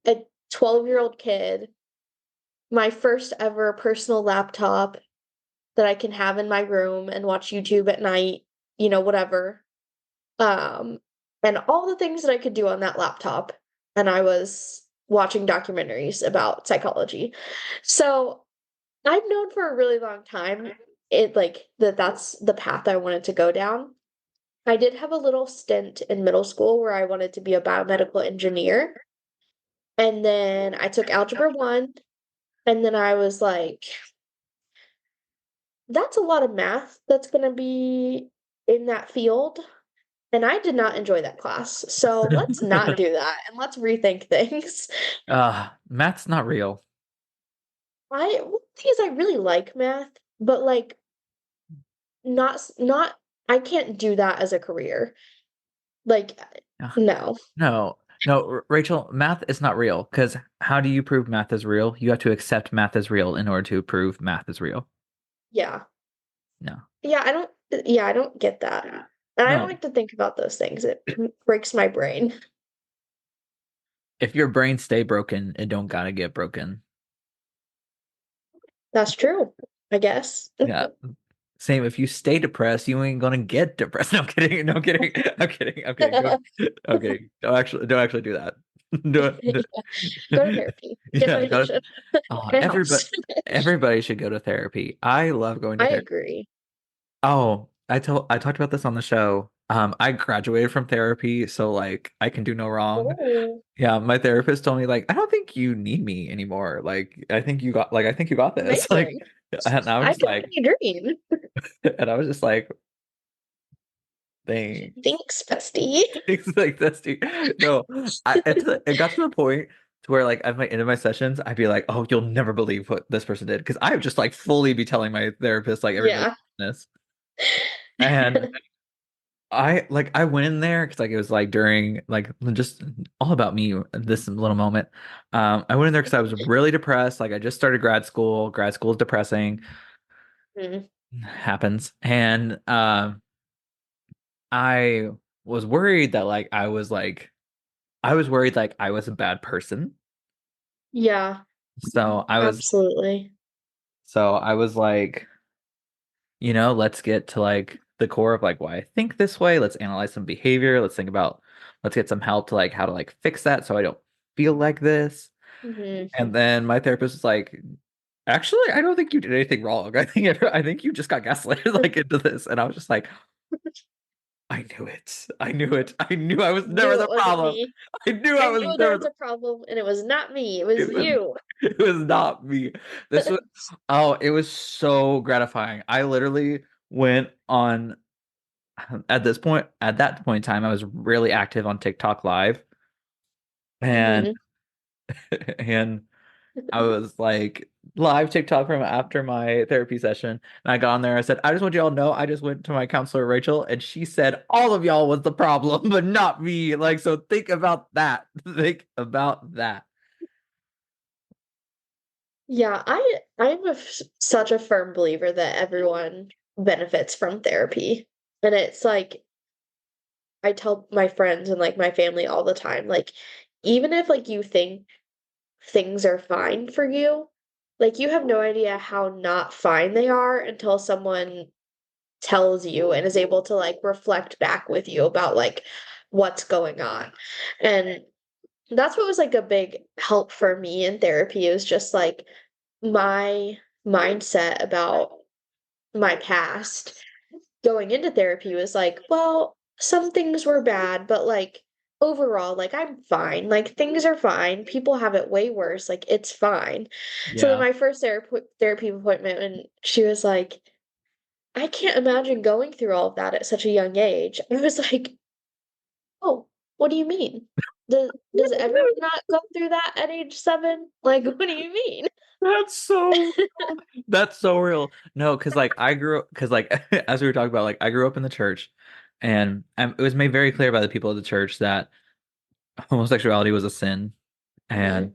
Speaker 2: a 12-year-old kid, my first ever personal laptop, that I can have in my room and watch YouTube at night, whatever. Um, and all the things that I could do on that laptop. And I was watching documentaries about psychology. So I've known for a really long time that's the path I wanted to go down. I did have a little stint in middle school where I wanted to be a biomedical engineer. And then I took algebra 1, and then I was like, that's a lot of math that's going to be in that field. And I did not enjoy that class. So let's not do that and let's rethink things.
Speaker 1: Math's not real.
Speaker 2: One thing is I really like math, but like not I can't do that as a career. Like
Speaker 1: Ugh,
Speaker 2: no.
Speaker 1: no, no, Rachel, math is not real because how do you prove math is real? You have to accept math is real in order to prove math is real.
Speaker 2: Yeah.
Speaker 1: No,
Speaker 2: I don't get that. And I don't
Speaker 1: no.
Speaker 2: like to think about those things. It breaks my brain.
Speaker 1: If your brain stay broken, it don't gotta get broken.
Speaker 2: That's true, I guess.
Speaker 1: Yeah. Same if you stay depressed, you ain't gonna get depressed. No, I'm kidding. No, I'm kidding. I'm kidding. I'm kidding. I'm kidding. Don't actually do that. Do
Speaker 2: Go to therapy. Get
Speaker 1: yeah,
Speaker 2: medication. It
Speaker 1: everybody
Speaker 2: helps.
Speaker 1: everybody should go to therapy. I love going to
Speaker 2: I
Speaker 1: therapy.
Speaker 2: agree.
Speaker 1: Oh, I talked about this on the show. I graduated from therapy, so like I can do no wrong.
Speaker 2: Oh,
Speaker 1: Yeah, my therapist told me like I don't think you need me anymore. I think you got this. Like,
Speaker 2: amazing.
Speaker 1: and I was
Speaker 2: I
Speaker 1: just
Speaker 2: can
Speaker 1: like,
Speaker 2: only dream.
Speaker 1: and I was just like, thanks.
Speaker 2: Thanks, bestie.
Speaker 1: It's like this, dude. No, it got to the point to where like at my end of my sessions, I'd be like, "Oh, you'll never believe what this person did," because I would just like fully be telling my therapist like everybody's
Speaker 2: Yeah.
Speaker 1: business. And I went in there because like it was like during like just all about me this little moment. I went in there because I was really depressed. Like I just started grad school. Grad school is depressing.
Speaker 2: Mm.
Speaker 1: Happens, and I was worried that I was worried like I was a bad person.
Speaker 2: Yeah,
Speaker 1: So I was
Speaker 2: absolutely.
Speaker 1: so I was like, let's get to like the core of like why I think this way. Let's analyze some behavior. Let's get some help to like how to like fix that so I don't feel like this.
Speaker 2: Hmm.
Speaker 1: And then my therapist was like, actually, I don't think you did anything wrong. I think you just got gaslit like into this. And I was just like, I knew it. I knew it. I knew I was never
Speaker 2: Knew
Speaker 1: the
Speaker 2: it wasn't
Speaker 1: problem.
Speaker 2: me.
Speaker 1: I knew I
Speaker 2: I
Speaker 1: was
Speaker 2: knew there
Speaker 1: never
Speaker 2: was
Speaker 1: the
Speaker 2: a problem, and it was not me. It was
Speaker 1: it was
Speaker 2: you.
Speaker 1: it was not me. This was oh, it was so gratifying. I literally went on at that point in time, I was really active on TikTok Live and
Speaker 2: Hmm.
Speaker 1: and I was like live TikTok from after my therapy session. And I got on there, I said, I just want you all to know I just went to my counselor Rachel and she said all of y'all was the problem, but not me. Like, so think about that. Think about that.
Speaker 2: Yeah, such a firm believer that everyone benefits from therapy. And it's like I tell my friends and like my family all the time, like even if like you think things are fine for you, like you have no idea how not fine they are until someone tells you and is able to like reflect back with you about like what's going on. And that's what was like a big help for me in therapy. It was just like my mindset about my past going into therapy was like, well, some things were bad, but like overall, like I'm fine. Like things are fine. People have it way worse. Like it's fine. So then
Speaker 1: Yeah.
Speaker 2: my first therapy appointment, and she was like, I can't imagine going through all of that at such a young age. I was like, oh, what do you mean? Does everyone not go through that at age 7? Like, what do you mean?
Speaker 1: That's so that's so real. No, because like I grew up because like as we were talking about, like I grew up in the church and it was made very clear by the people of the church that homosexuality was a sin. And
Speaker 2: Mhm.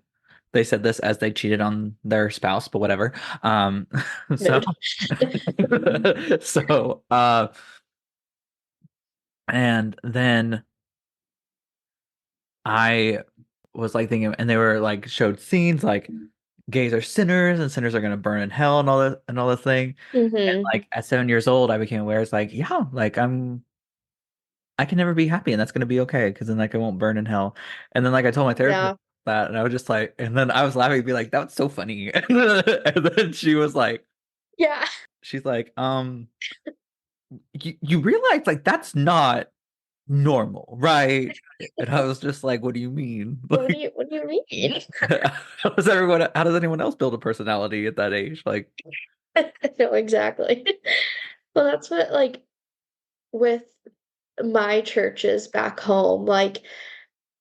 Speaker 1: they said this as they cheated on their spouse, but whatever. So
Speaker 2: Mood.
Speaker 1: so and then I was like thinking and they were like showed scenes like gays are sinners and sinners are gonna burn in hell and all that thing. And
Speaker 2: Mm-hmm.
Speaker 1: like at 7 years old, I became aware it's like, yeah, like I can never be happy and that's gonna be okay because then like I won't burn in hell. And then like I told my therapist
Speaker 2: Yeah.
Speaker 1: that and I was just like, and then I was laughing, be like, that's so funny. And then she was like,
Speaker 2: Yeah.
Speaker 1: she's like, you realize like that's not normal, right? And I was just like, what do you mean? Like,
Speaker 2: What do you mean?
Speaker 1: how does anyone else build a personality at that age? Like,
Speaker 2: No, exactly. Well, that's what like with my churches back home, like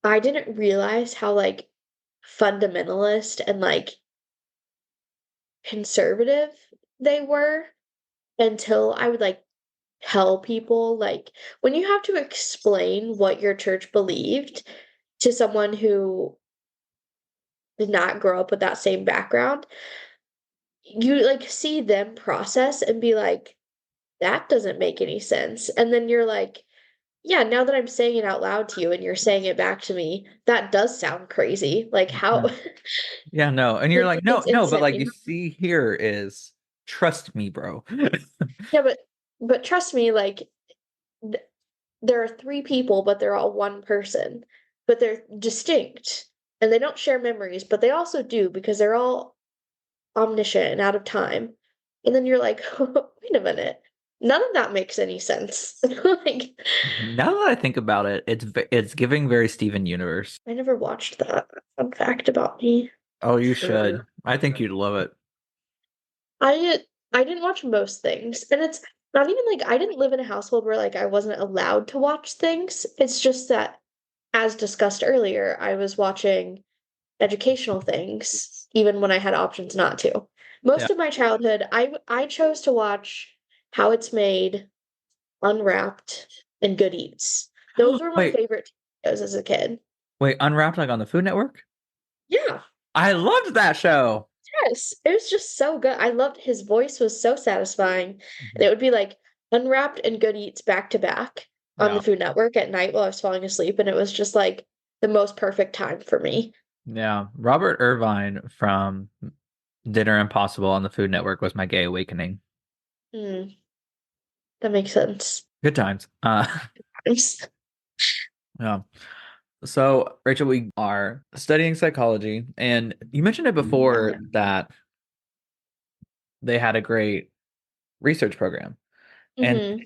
Speaker 2: I didn't realize how like fundamentalist and like conservative they were until I would like tell people like when you have to explain what your church believed to someone who did not grow up with that same background, you like see them process and be like, that doesn't make any sense. And then you're like, yeah, now that I'm saying it out loud to you and you're saying it back to me, that does sound crazy. Like how
Speaker 1: yeah, yeah, no. And you're
Speaker 2: like
Speaker 1: like, no,
Speaker 2: it's
Speaker 1: no, but like you
Speaker 2: insane.
Speaker 1: see here is trust me, bro.
Speaker 2: Yeah, but trust me, like th there are three people, but they're all one person, but they're distinct and they don't share memories, but they also do because they're all omniscient and out of time. And then you're like, wait a minute, none of that makes any sense. Like,
Speaker 1: Now that I think about it, it's giving very Steven Universe.
Speaker 2: I never watched that. Fun fact about me.
Speaker 1: Oh, you should. I think you'd love it.
Speaker 2: I didn't watch most things, and it's not even like I didn't live in a household where like I wasn't allowed to watch things. It's just that, as discussed earlier, I was watching educational things even when I had options not to.
Speaker 1: Yeah.
Speaker 2: Most of my childhood, I chose to watch How It's Made, Unwrapped, and Good Eats. Those were my
Speaker 1: Wait,
Speaker 2: favorite shows as a kid.
Speaker 1: wait, Unwrapped like on the Food Network?
Speaker 2: Yeah.
Speaker 1: I loved that show.
Speaker 2: Yes, it was just so good. I loved his voice was so satisfying. And
Speaker 1: Mhm.
Speaker 2: it would be like Unwrapped and Good Eats back to back on the
Speaker 1: Yeah.
Speaker 2: Food Network at night while I was falling asleep, and it was just like the most perfect time for me.
Speaker 1: Yeah. Robert Irvine from Dinner Impossible on the Food Network was my gay awakening.
Speaker 2: Hmm, that makes sense.
Speaker 1: Good times. Yeah. So, Rachel, we are studying psychology, and you mentioned it before that they had a great research program. And
Speaker 2: Hmm.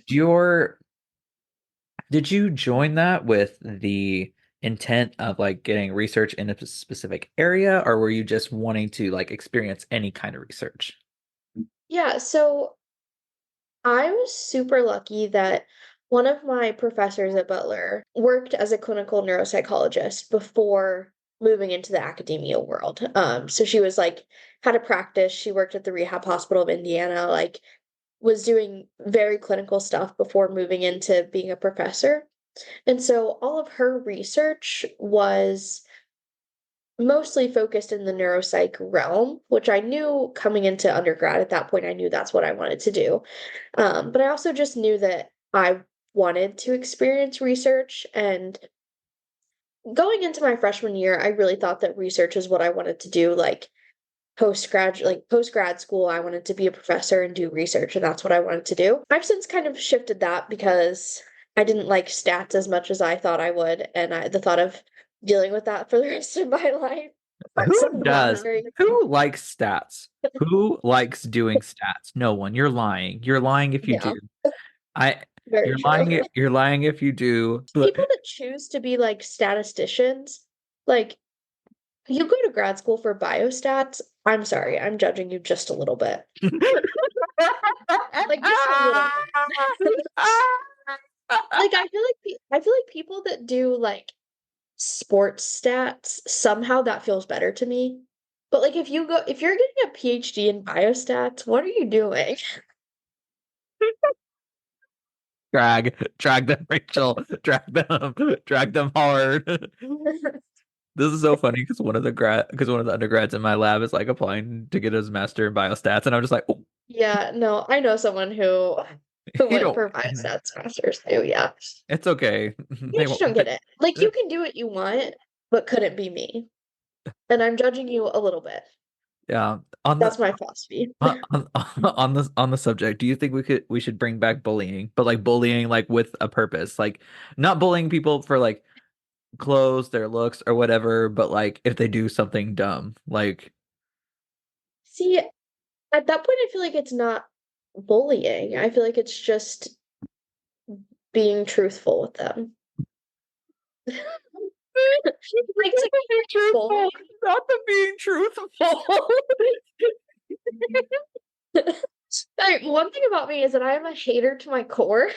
Speaker 1: did you join that with the intent of like getting research in a specific area, or were you just wanting to like experience any kind of research?
Speaker 2: Yeah, so I was super lucky that one of my professors at Butler worked as a clinical neuropsychologist before moving into the academia world. So she was like had a practice. She worked at the Rehab Hospital of Indiana, like was doing very clinical stuff before moving into being a professor. And so all of her research was mostly focused in the neuropsych realm, which I knew coming into undergrad at that point, I knew that's what I wanted to do. But I also just knew that I wanted to experience research. And going into my freshman year, I really thought that research is what I wanted to do. Like post grad school, I wanted to be a professor and do research, and that's what I wanted to do. I've since kind of shifted that because I didn't like stats as much as I thought I would, and the thought of dealing with that for the rest of my life
Speaker 1: Who
Speaker 2: sounded not
Speaker 1: does?
Speaker 2: very
Speaker 1: Who likes stats? Who likes doing stats? No one. You're lying. You're lying if you
Speaker 2: yeah,
Speaker 1: do. I
Speaker 2: very true.
Speaker 1: you're lying if you do.
Speaker 2: People that choose to be like statisticians, like you go to grad school for biostats, I'm sorry, I'm judging you just a little bit. Like just a little bit. Like I feel like people that do like sports stats, somehow that feels better to me. But like if you're getting a PhD in biostats, what are you doing?
Speaker 1: Drag them, Rachel. Drag them hard. This is so funny because one of the undergrads in my lab is like applying to get his master in biostats, and I'm just like, oh,
Speaker 2: Yeah, no, I know someone who
Speaker 1: you
Speaker 2: went
Speaker 1: don't.
Speaker 2: for biostats masters too, yeah.
Speaker 1: It's okay.
Speaker 2: You
Speaker 1: They
Speaker 2: just
Speaker 1: won't.
Speaker 2: don't get it. Like you can do what you want, but couldn't be me. And I'm judging you a little bit.
Speaker 1: Yeah. On the
Speaker 2: That's my philosophy.
Speaker 1: on the subject, do you think we should bring back bullying, but like bullying like with a purpose, like not bullying people for like clothes, their looks, or whatever, but like if they do something dumb, like
Speaker 2: See, at that point, I feel like it's not bullying. I feel like it's just being truthful with them. Like to be
Speaker 1: being
Speaker 2: truthful.
Speaker 1: truthful, not the being truthful.
Speaker 2: Like, one thing about me is that I am a hater to my core,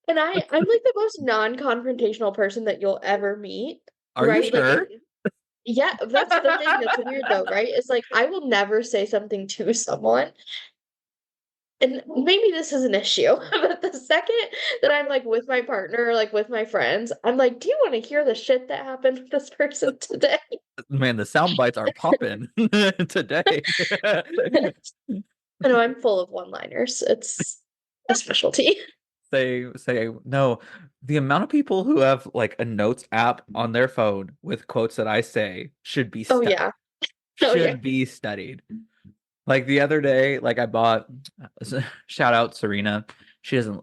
Speaker 2: and I'm like the most non-confrontational person that you'll ever meet,
Speaker 1: Are you
Speaker 2: right? Like,
Speaker 1: sure?
Speaker 2: yeah, that's the thing that's weird though, right? It's like I will never say something to someone, and maybe this is an issue, but the second that I'm like with my partner, or, like with my friends, I'm like, do you want to hear the shit that happened with this person today?
Speaker 1: Man, the sound bites are popping today.
Speaker 2: I know I'm full of one-liners. It's a specialty.
Speaker 1: Say no. The amount of people who have like a notes app on their phone with quotes that I say should be
Speaker 2: Oh
Speaker 1: studied.
Speaker 2: yeah. Oh yeah.
Speaker 1: Should be studied. Like the other day, like I bought shout out Serena. She doesn't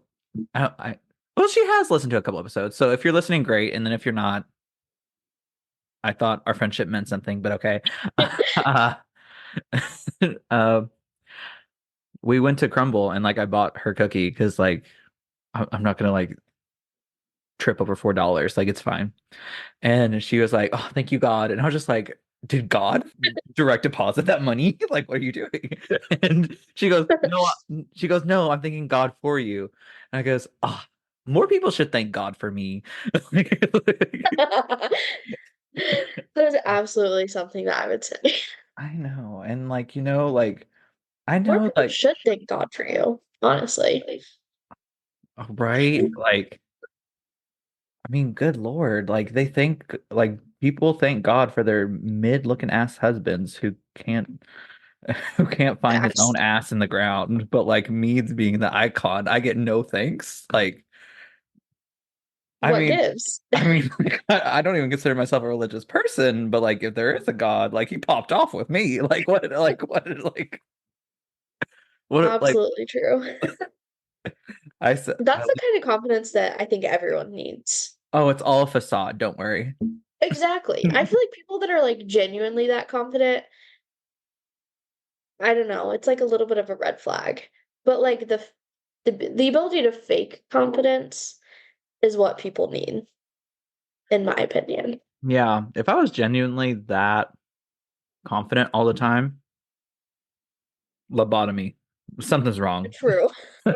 Speaker 1: I well, she has listened to a couple episodes. So if you're listening, great. And then if you're not, I thought our friendship meant something, but okay. Uh, uh, we went to Crumble and like I bought her cookie because like I'm not gonna like trip over $4. Like it's fine. And she was like, "Oh, thank you, God." And I was just like, "Did God direct deposit that money? Like, what are you doing?" And she goes, "No." She goes, "No, I'm thanking God for you." And I goes, "Ah, more people should thank God for me."
Speaker 2: That is absolutely something that I would say.
Speaker 1: I know, and like like I
Speaker 2: More
Speaker 1: know,
Speaker 2: people
Speaker 1: like
Speaker 2: should thank God for you, honestly.
Speaker 1: right, like I mean, good Lord, like they think like people thank God for their mid-looking ass husbands who can't who can't find his
Speaker 2: Facts.
Speaker 1: own ass in the ground, but like me being the icon, I get no thanks. Like, I
Speaker 2: What
Speaker 1: mean,
Speaker 2: gives?
Speaker 1: like, I don't even consider myself a religious person, but like, if there is a God, like he popped off with me. Like,
Speaker 2: Absolutely true.
Speaker 1: I said,
Speaker 2: That's the kind of confidence that I think everyone needs.
Speaker 1: oh, it's all a facade. Don't worry.
Speaker 2: Exactly. I feel like people that are like genuinely that confident, I don't know, it's like a little bit of a red flag. But like the ability to fake confidence is what people need, in my opinion.
Speaker 1: Yeah, if I was genuinely that confident all the time, lobotomy, something's wrong.
Speaker 2: True. I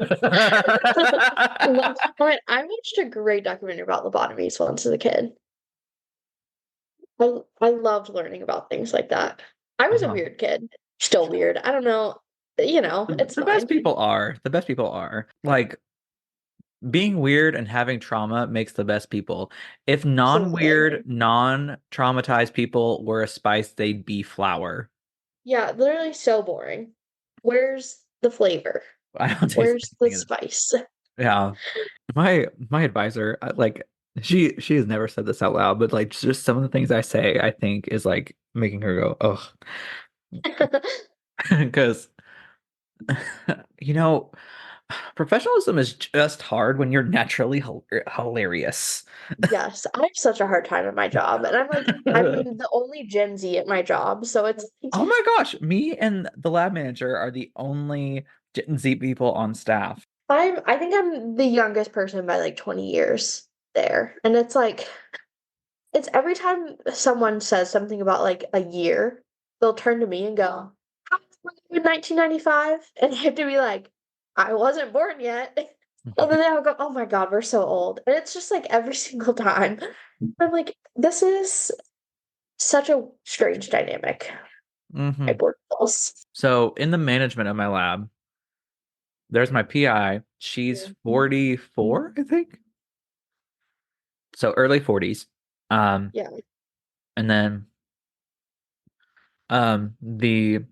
Speaker 2: watched a great documentary about lobotomies once as a kid. I loved learning about things like that. I was a
Speaker 1: Uh-huh.
Speaker 2: weird kid. Still weird. I don't know. It's
Speaker 1: The best
Speaker 2: fine.
Speaker 1: people are. The best people are. Like being weird and having trauma makes the best people. If
Speaker 2: Absolutely.
Speaker 1: non-weird, non-traumatized people were a spice, they'd be flour.
Speaker 2: Yeah, literally so boring. Where's the flavor?
Speaker 1: I don't taste
Speaker 2: Where's the
Speaker 1: anything in it.
Speaker 2: spice?
Speaker 1: Yeah. My advisor, like she has never said this out loud, but like just some of the things I say, I think is like making her go, oh, because you know, professionalism is just hard when you're naturally hilarious.
Speaker 2: Yes, I have such a hard time at my job, and I'm the only Gen Z at my job, so it's
Speaker 1: Oh my gosh, me and the lab manager are the only Gen Z people on staff.
Speaker 2: I think I'm the youngest person by like 20 years there. And it's like it's every time someone says something about like a year, they'll turn to me and go, "How old were you in 1995?" And I have to be like, I wasn't born yet. And then they'll go, "Oh my God, we're so old." And it's just like every single time. I'm like, this is such a strange dynamic.
Speaker 1: Hmm.
Speaker 2: I workforce.
Speaker 1: So in the management of my lab, there's my PI. She's
Speaker 2: Yeah.
Speaker 1: 44, I think. So early 40s. Um,
Speaker 2: Yeah.
Speaker 1: and then the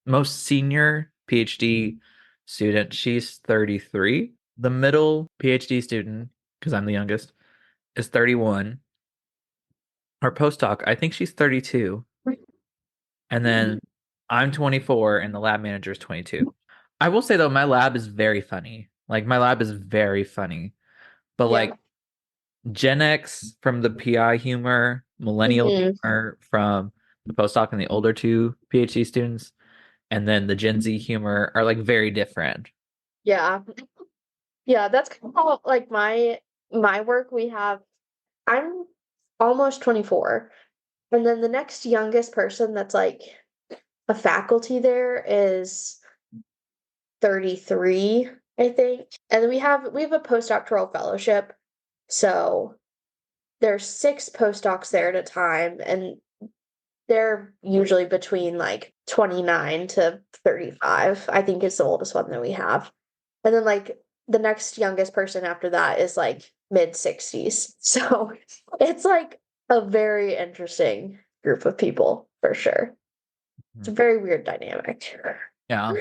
Speaker 1: most senior PhD student, she's 33. The middle PhD student, because I'm the youngest, is 31. Our postdoc, I think she's 32. And then I'm 24 and the lab manager is 22. I will say though, my lab is very funny. Like my lab is very funny. But
Speaker 2: Yeah.
Speaker 1: like Gen X from the PI humor, millennial
Speaker 2: Hmm.
Speaker 1: humor from the postdoc and the older two PhD students, and then the Gen Z humor are like very different.
Speaker 2: Yeah. Yeah, that's kind of how, like my work we have I'm almost 24. And then the next youngest person that's like a faculty there is 33, I think. And then we have a postdoctoral fellowship. So there's 6 postdocs there at a time, and they're usually between like 29 to 35, I think is the oldest one that we have. And then like the next youngest person after that is like mid 60s. So it's like a very interesting group of people for sure. It's a very weird dynamic.
Speaker 1: Yeah.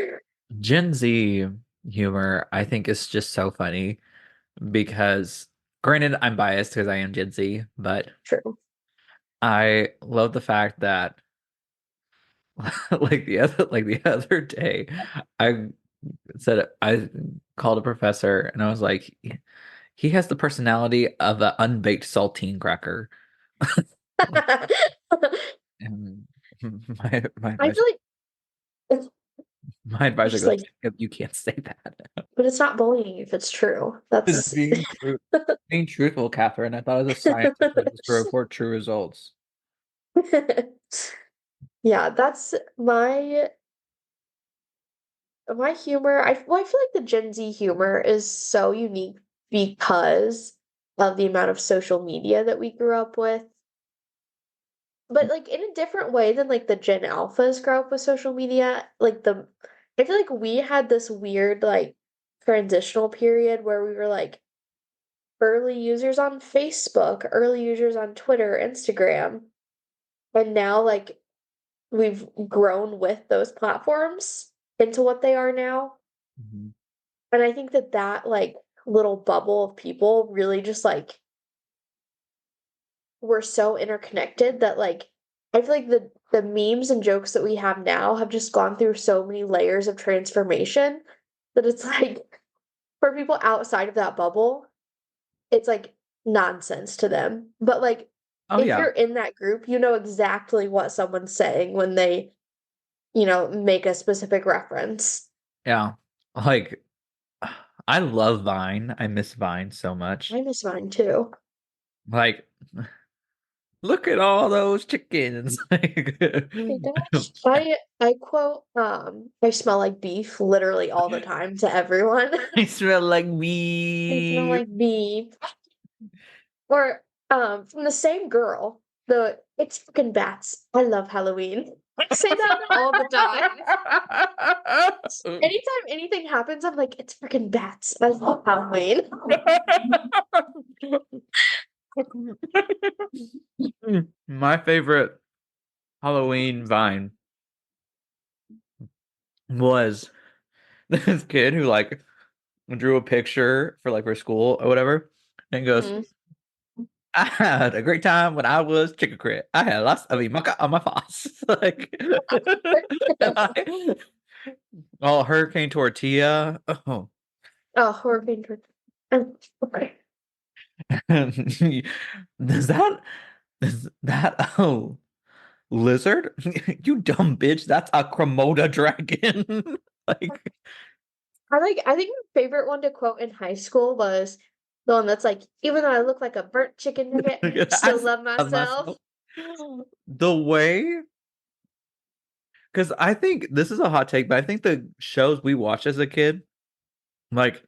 Speaker 1: Gen Z humor, I think, is just so funny because, granted, I'm biased because I am Gen Z, but
Speaker 2: True.
Speaker 1: I love the fact that, like the other day, I I called a professor and I was like, he has the personality of an unbaked saltine cracker. And my
Speaker 2: I feel
Speaker 1: advisor,
Speaker 2: like it's
Speaker 1: my advisor
Speaker 2: just
Speaker 1: goes,
Speaker 2: like,
Speaker 1: "Jacob, you can't say that."
Speaker 2: but it's not bullying if it's true.
Speaker 1: It's
Speaker 2: That's
Speaker 1: being truthful, Catherine. I thought as a scientist I was supposed to report true results.
Speaker 2: yeah, that's my humor. I feel like the Gen Z humor is so unique because of the amount of social media that we grew up with. But like in a different way than like the Gen Alphas grow up with social media. I feel like we had this weird like transitional period where we were like early users on Facebook, early users on Twitter, Instagram, and now like we've grown with those platforms into what they are now.
Speaker 1: Mhm.
Speaker 2: And I think that that like little bubble of people really just like we're so interconnected that like I feel like the memes and jokes that we have now have just gone through so many layers of transformation that it's like for people outside of that bubble, it's like nonsense to them. But like
Speaker 1: Oh
Speaker 2: if
Speaker 1: yeah,
Speaker 2: you're in that group, you know exactly what someone's saying when they, make a specific reference.
Speaker 1: yeah. Like I love Vine. I miss Vine so much.
Speaker 2: I miss mine too.
Speaker 1: Like, look at all those chickens. Like,
Speaker 2: My gosh. I quote, I smell like beef literally all the time to everyone.
Speaker 1: I smell like
Speaker 2: I smell
Speaker 1: beef.
Speaker 2: like beef. Or from the same girl, the it's fucking bats. I love Halloween. I say that all the time. Anytime anything happens, I'm like, it's freaking bats. I love Halloween.
Speaker 1: My favorite Halloween Vine was this kid who like drew a picture for like for school or whatever, and goes,
Speaker 2: Mhm.
Speaker 1: "I had a great time when I was chick a crit. I had lots of imoca on my face." Like, oh, Hurricane Tortilla. Oh,
Speaker 2: Oh, horror painter. Okay.
Speaker 1: does that oh lizard? You dumb bitch. That's a Cremota dragon. Like,
Speaker 2: I think my favorite one to quote in high school was the one that's like, even though I look like a burnt chicken nugget, I
Speaker 1: I
Speaker 2: still love
Speaker 1: love
Speaker 2: myself.
Speaker 1: myself. The way, because I think this is a hot take, but I think the shows we watched as a kid, like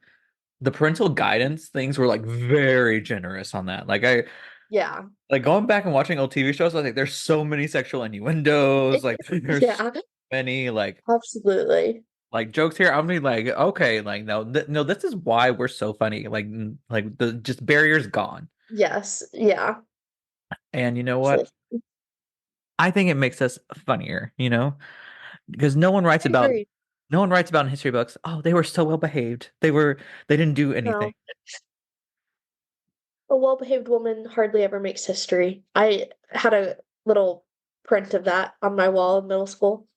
Speaker 1: the parental guidance things were like very generous on that.
Speaker 2: Yeah.
Speaker 1: Like going back and watching old TV shows, I think there's so many sexual innuendos, like there's so
Speaker 2: Yeah,
Speaker 1: many
Speaker 2: absolutely.
Speaker 1: like jokes here. I'm be like, okay, like no, no, this is why we're so funny. Like the just barriers gone.
Speaker 2: Yes. Yeah.
Speaker 1: And you know what?
Speaker 2: Absolutely.
Speaker 1: I think it makes us funnier, because no one writes about in history books, oh, they were so well behaved. They didn't do anything.
Speaker 2: No, a well-behaved woman hardly ever makes history. I had a little print of that on my wall in middle school.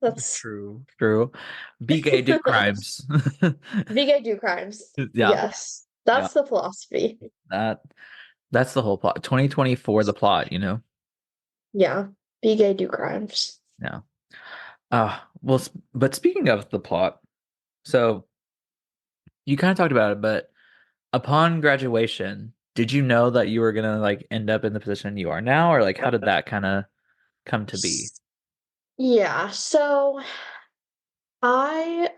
Speaker 2: That's
Speaker 1: True. Be gay, do crimes.
Speaker 2: be gay, do crimes.
Speaker 1: Yeah,
Speaker 2: Yes,
Speaker 1: yeah.
Speaker 2: that's the philosophy.
Speaker 1: That that's the whole plot. 2024, the plot, you know?
Speaker 2: Yeah, be gay, do crimes.
Speaker 1: Yeah. Well, but speaking of the plot, so you kind of talked about it, but upon graduation, did you know that you were gonna like end up in the position you are now, or like how did that kind of come to be?
Speaker 2: Yeah, so I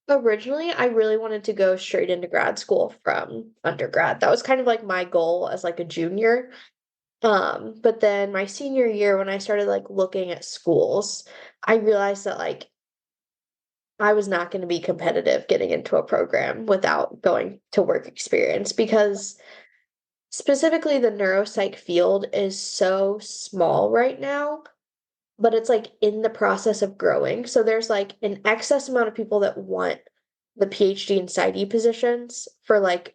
Speaker 2: originally I really wanted to go straight into grad school from undergrad. That was kind of like my goal as like a junior. But then my senior year when I started like looking at schools, I realized that like I was not going to be competitive getting into a program without going to work experience because specifically the neuropsych field is so small right now, but it's like in the process of growing. So there's like an excess amount of people that want the PhD and PsyD positions for like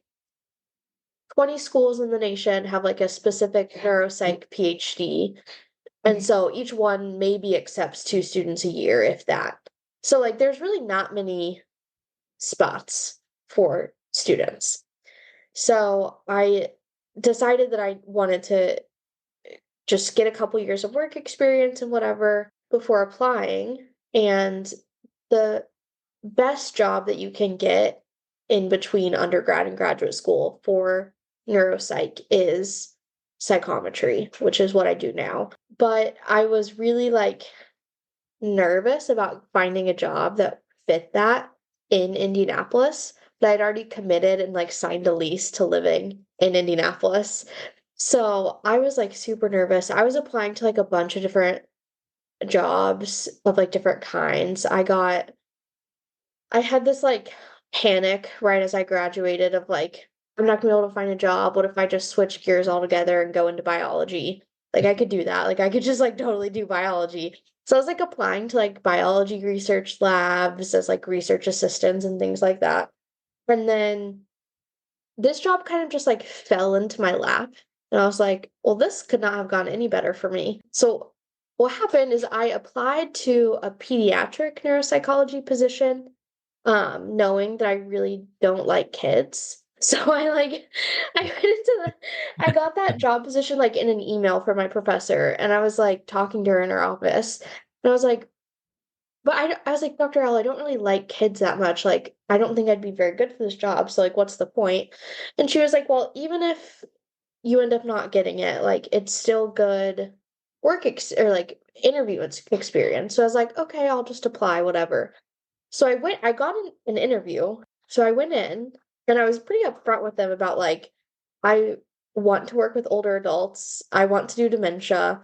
Speaker 2: 20 schools in the nation have like a specific neuropsych PhD. And so each one maybe accepts 2 students a year, if that. So like there's really not many spots for students. So I decided that I wanted to just get a couple years of work experience and whatever before applying. And the best job that you can get in between undergrad and graduate school for neuropsych is psychometry, which is what I do now. But I was really like nervous about finding a job that fit that in Indianapolis, but I'd already committed and like signed a lease to living in Indianapolis. So I was like super nervous. I was applying to like a bunch of different jobs of like different kinds. I had this like panic right as I graduated of like, I'm not gonna be able to find a job. What if I just switch gears altogether and go into biology? Like I could do that. Like I could just like totally do biology. So I was like applying to like biology research labs as like research assistants and things like that. And then this job kind of just like fell into my lap. And I was like, well, this could not have gone any better for me. So what happened is I applied to a pediatric neuropsychology position, knowing that I really don't like kids. So I went into I got that job position like in an email from my professor, and I was like talking to her in her office, and I was like, but I was like, Dr. L, I don't really like kids that much. Like, I don't think I'd be very good for this job. So, like, what's the point? And she was like, well, even if you end up not getting it, like, it's still good or like interview experience. So I was like, okay, I'll just apply, whatever. So I got an interview. So I went in and I was pretty upfront with them about like, I want to work with older adults. I want to do dementia.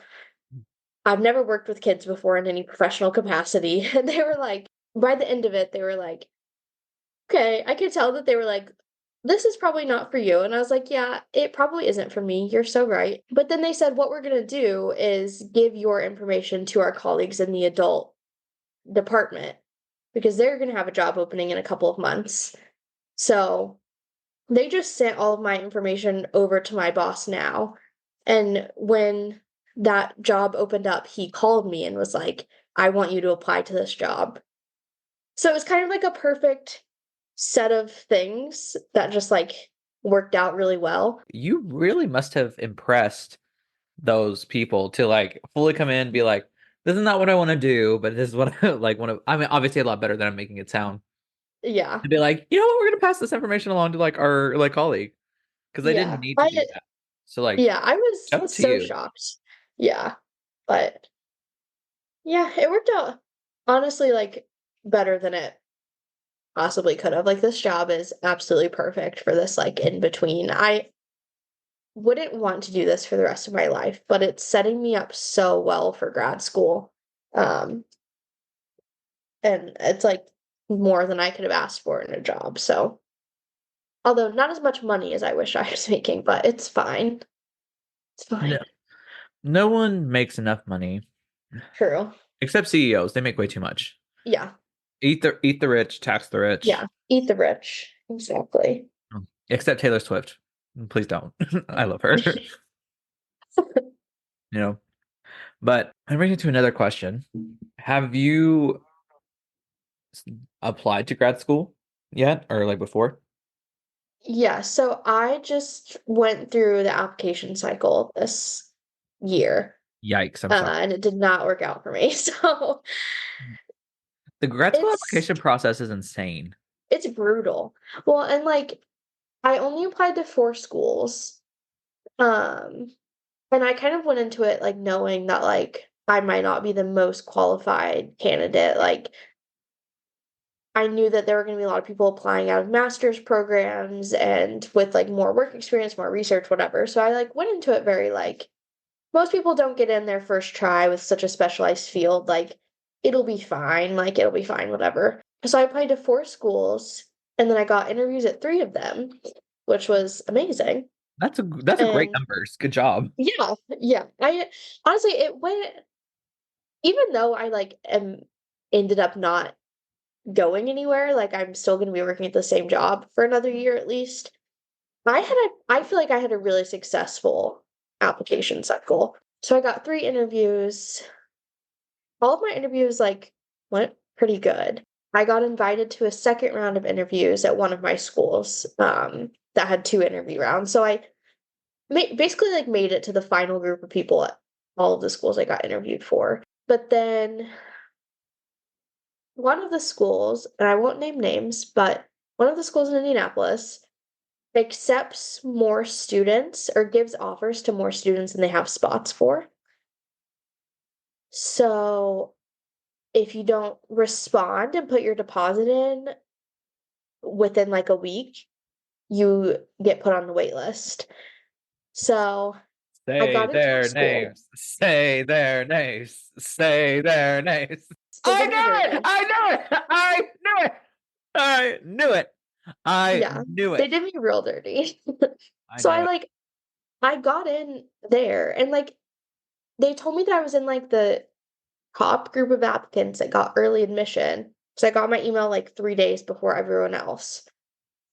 Speaker 2: I've never worked with kids before in any professional capacity. And they were like, by the end of it, they were like, okay, I could tell that they were like, this is probably not for you. And I was like, yeah, it probably isn't for me. You're so right. But then they said, what we're going to do is give your information to our colleagues in the adult department because they're going to have a job opening in a couple of months. So they just sent all of my information over to my boss now. And when that job opened up, he called me and was like, I want you to apply to this job. So it was kind of like a perfect set of things that just like worked out really well.
Speaker 1: You really must have impressed those people to like fully come in and be like, this is not what I want to do, but this is what I like want to. I mean, obviously a lot better than I'm making it sound.
Speaker 2: Yeah.
Speaker 1: To be like, you know what, we're gonna pass this information along to like our like colleague because they didn't
Speaker 2: Yeah.
Speaker 1: need to do that. So like,
Speaker 2: I was
Speaker 1: shout out to
Speaker 2: so
Speaker 1: you.
Speaker 2: shocked. Yeah. But yeah, it worked out honestly like better than it possibly could have. Like this job is absolutely perfect for this like in between. I wouldn't want to do this for the rest of my life, but it's setting me up so well for grad school. Um, and it's like more than I could have asked for in a job. So, although not as much money as I wish I was making, but it's fine. It's
Speaker 1: No,
Speaker 2: fine.
Speaker 1: no one makes enough money
Speaker 2: True.
Speaker 1: except CEOs. They make way too much.
Speaker 2: Yeah.
Speaker 1: Eat the rich, tax the
Speaker 2: Yeah.
Speaker 1: rich.
Speaker 2: Eat the rich. Exactly.
Speaker 1: Except Taylor Swift. Please don't. I love her. You know. But I'm bringing it to another question. Have you applied to grad school yet, or like before?
Speaker 2: Yeah, so I just went through the application cycle this year,
Speaker 1: Yikes, I'm sorry.
Speaker 2: and it did not work out for me. So
Speaker 1: The grad school
Speaker 2: it's
Speaker 1: application process is insane.
Speaker 2: it's brutal. Well, and like I only applied to 4 schools. Um, and I kind of went into it like knowing that like I might not be the most qualified candidate. Like I knew that there were going to be a lot of people applying out of master's programs and with like more work experience, more research, whatever. So I like went into it very like most people don't get in their first try with such a specialized field. Like it'll be fine, whatever. So I applied to 4 schools and then I got interviews at 3 of them, which was amazing.
Speaker 1: That's a great
Speaker 2: And
Speaker 1: numbers. Good job.
Speaker 2: yeah, yeah. I honestly it went even though I like am ended up not going anywhere, like I'm still gonna be working at the same job for another year at least. I feel like I had a really successful application cycle. So I got 3 interviews. All of my interviews like went pretty good. I got invited to a second round of interviews at one of my schools that had 2 interview rounds. So I basically like made it to the final group of people at all of the schools I got interviewed for. But then one of the schools, and I won't name names, but one of the schools in Indianapolis accepts more students or gives offers to more students than they have spots for. So if you don't respond and put your deposit in within like a week, you get put on the wait list. So I
Speaker 1: Say
Speaker 2: got into a
Speaker 1: their
Speaker 2: school.
Speaker 1: names. Say their names. Say their names.
Speaker 2: They
Speaker 1: I
Speaker 2: did me
Speaker 1: knew it.
Speaker 2: dirty.
Speaker 1: I knew it. I knew it. I knew it. I
Speaker 2: Yeah,
Speaker 1: knew
Speaker 2: they
Speaker 1: it.
Speaker 2: did me real dirty.
Speaker 1: I
Speaker 2: So
Speaker 1: knew it.
Speaker 2: I got in there and like they told me that I was in like the top group of applicants that got early admission. So I got my email like 3 days before everyone else.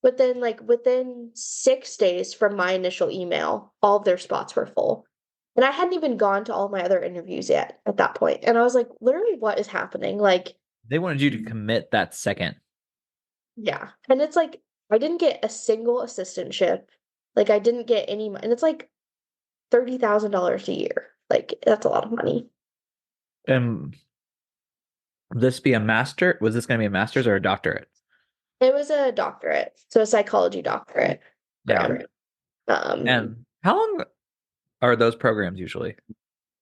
Speaker 2: But then, like, within 6 days from my initial email, all of their spots were full. And I hadn't even gone to all my other interviews yet at that point. And I was like, literally, what is happening? Like,
Speaker 1: They wanted you to commit that second.
Speaker 2: yeah. And it's like, I didn't get a single assistantship. Like, I didn't get any, and it's like $30,000 a year. Like, that's a lot of money.
Speaker 1: Um, this be a master? Was this going to be a master's or a doctorate?
Speaker 2: It was a doctorate, so a psychology doctorate
Speaker 1: Yeah.
Speaker 2: program. Um,
Speaker 1: And how long are those programs usually?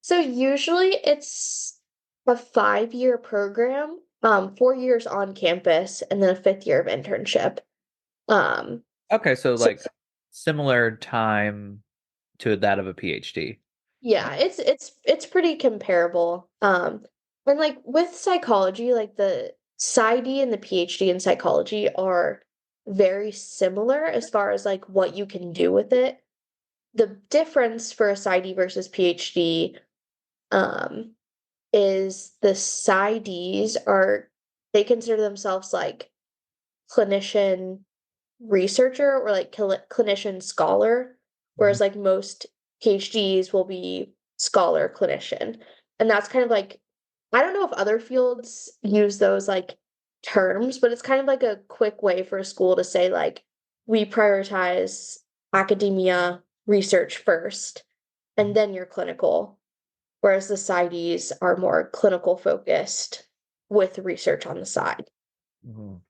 Speaker 2: So usually it's a 5-year program, 4 years on campus, and then a fifth year of internship. Um,
Speaker 1: Okay, so
Speaker 2: so
Speaker 1: like similar time to that of a PhD.
Speaker 2: yeah, it's pretty comparable. And like with psychology, like the PsyD and the PhD in psychology are very similar as far as like what you can do with it. The difference for a PsyD versus PhD, um, is the PsyDs are they consider themselves like clinician researcher or like clinician scholar,
Speaker 1: Mhm.
Speaker 2: whereas like most PhDs will be scholar clinician. And that's kind of like I don't know if other fields use those like terms, but it's kind of like a quick way for a school to say like we prioritize academia research first and then your clinical, whereas the PsyDs are more clinical focused with research on the side.
Speaker 1: Mhm.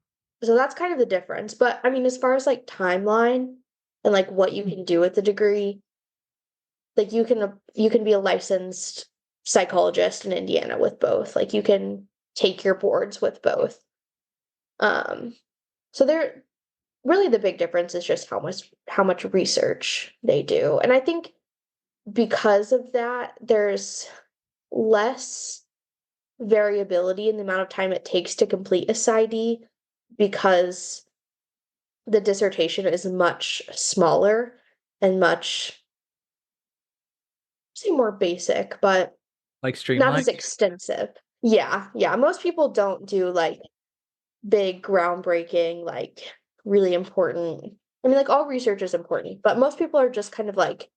Speaker 2: So that's kind of the difference. But I mean, as far as like timeline and like what you can do with the degree, like you can be a licensed psychologist in Indiana with both. Like you can take your boards with both. Um, so they're really the big difference is just how much research they do. And I think because of that, there's less variability in the amount of time it takes to complete a PsyD because the dissertation is much smaller and much say more basic, but
Speaker 1: Like
Speaker 2: not as
Speaker 1: streamlined?
Speaker 2: extensive. Yeah, yeah. Most people don't do like big groundbreaking, like really important. I mean, like all research is important, but most people are just kind of like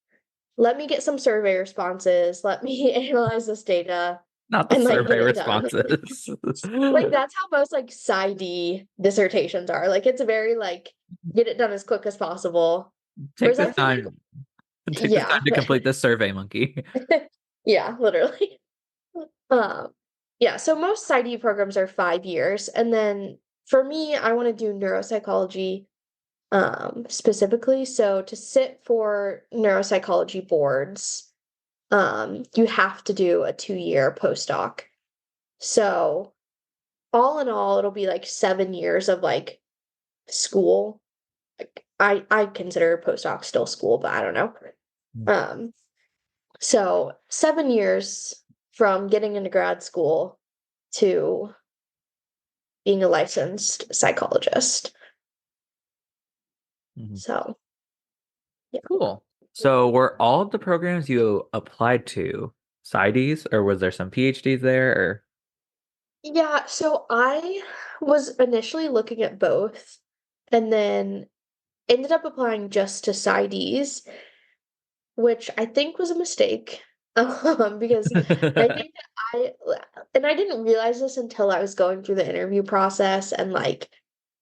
Speaker 2: let me get some survey responses, let me analyze this data
Speaker 1: Not the
Speaker 2: and like
Speaker 1: survey
Speaker 2: get it done.
Speaker 1: responses.
Speaker 2: Like that's how most like PsyD dissertations are. Like it's very like get it done as quick as possible.
Speaker 1: Take
Speaker 2: Whereas
Speaker 1: this
Speaker 2: I feel like
Speaker 1: time. Take this
Speaker 2: yeah.
Speaker 1: time to complete this survey, monkey.
Speaker 2: Yeah, literally. Um, yeah, so most PsyD programs are 5 years. And then for me, I want to do neuropsychology specifically. So to sit for neuropsychology boards, you have to do a 2-year postdoc. So all in all, it'll be like 7 years of like school. Like I consider postdoc still school, but I don't know. Um, so 7 years from getting into grad school to being a licensed psychologist.
Speaker 1: Mhm.
Speaker 2: So yeah.
Speaker 1: Cool. So were all of the programs you applied to PsyDs, or was there some PhDs there? Or
Speaker 2: Yeah, so I was initially looking at both and then ended up applying just to PsyDs, which I think was a mistake. Because I think that and I didn't realize this until I was going through the interview process and like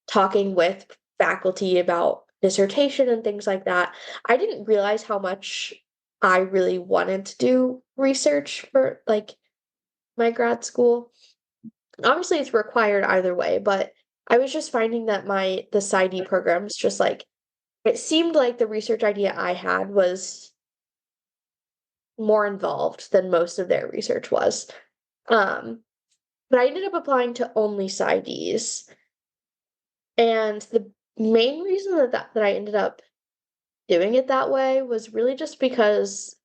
Speaker 2: talking with faculty about dissertation and things like that. I didn't realize how much I really wanted to do research for like my grad school. Obviously, it's required either way, but I was just finding that the PsyD programs just like it seemed like the research idea I had was more involved than most of their research was. Um, but I ended up applying to only PsyDs, and the main reason that I ended up doing it that way was really just because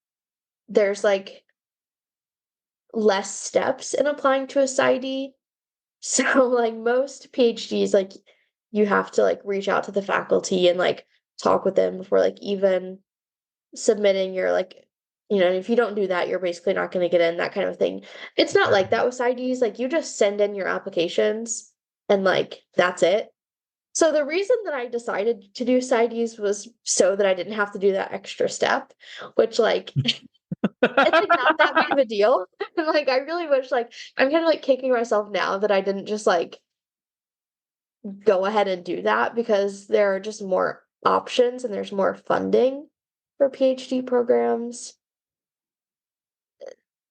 Speaker 2: there's like less steps in applying to a PsyD. So like most PhDs, like you have to like reach out to the faculty and like talk with them before like even submitting your like if you don't do that, you're basically not going to get in, that kind of thing. It's not like that with IDs. Like you just send in your applications and like that's it. So the reason that I decided to do PsyDs was so that I didn't have to do that extra step, which like it's like not that big of a deal. And like I really wish like I'm kind of like kicking myself now that I didn't just like go ahead and do that because there are just more options and there's more funding for PhD programs.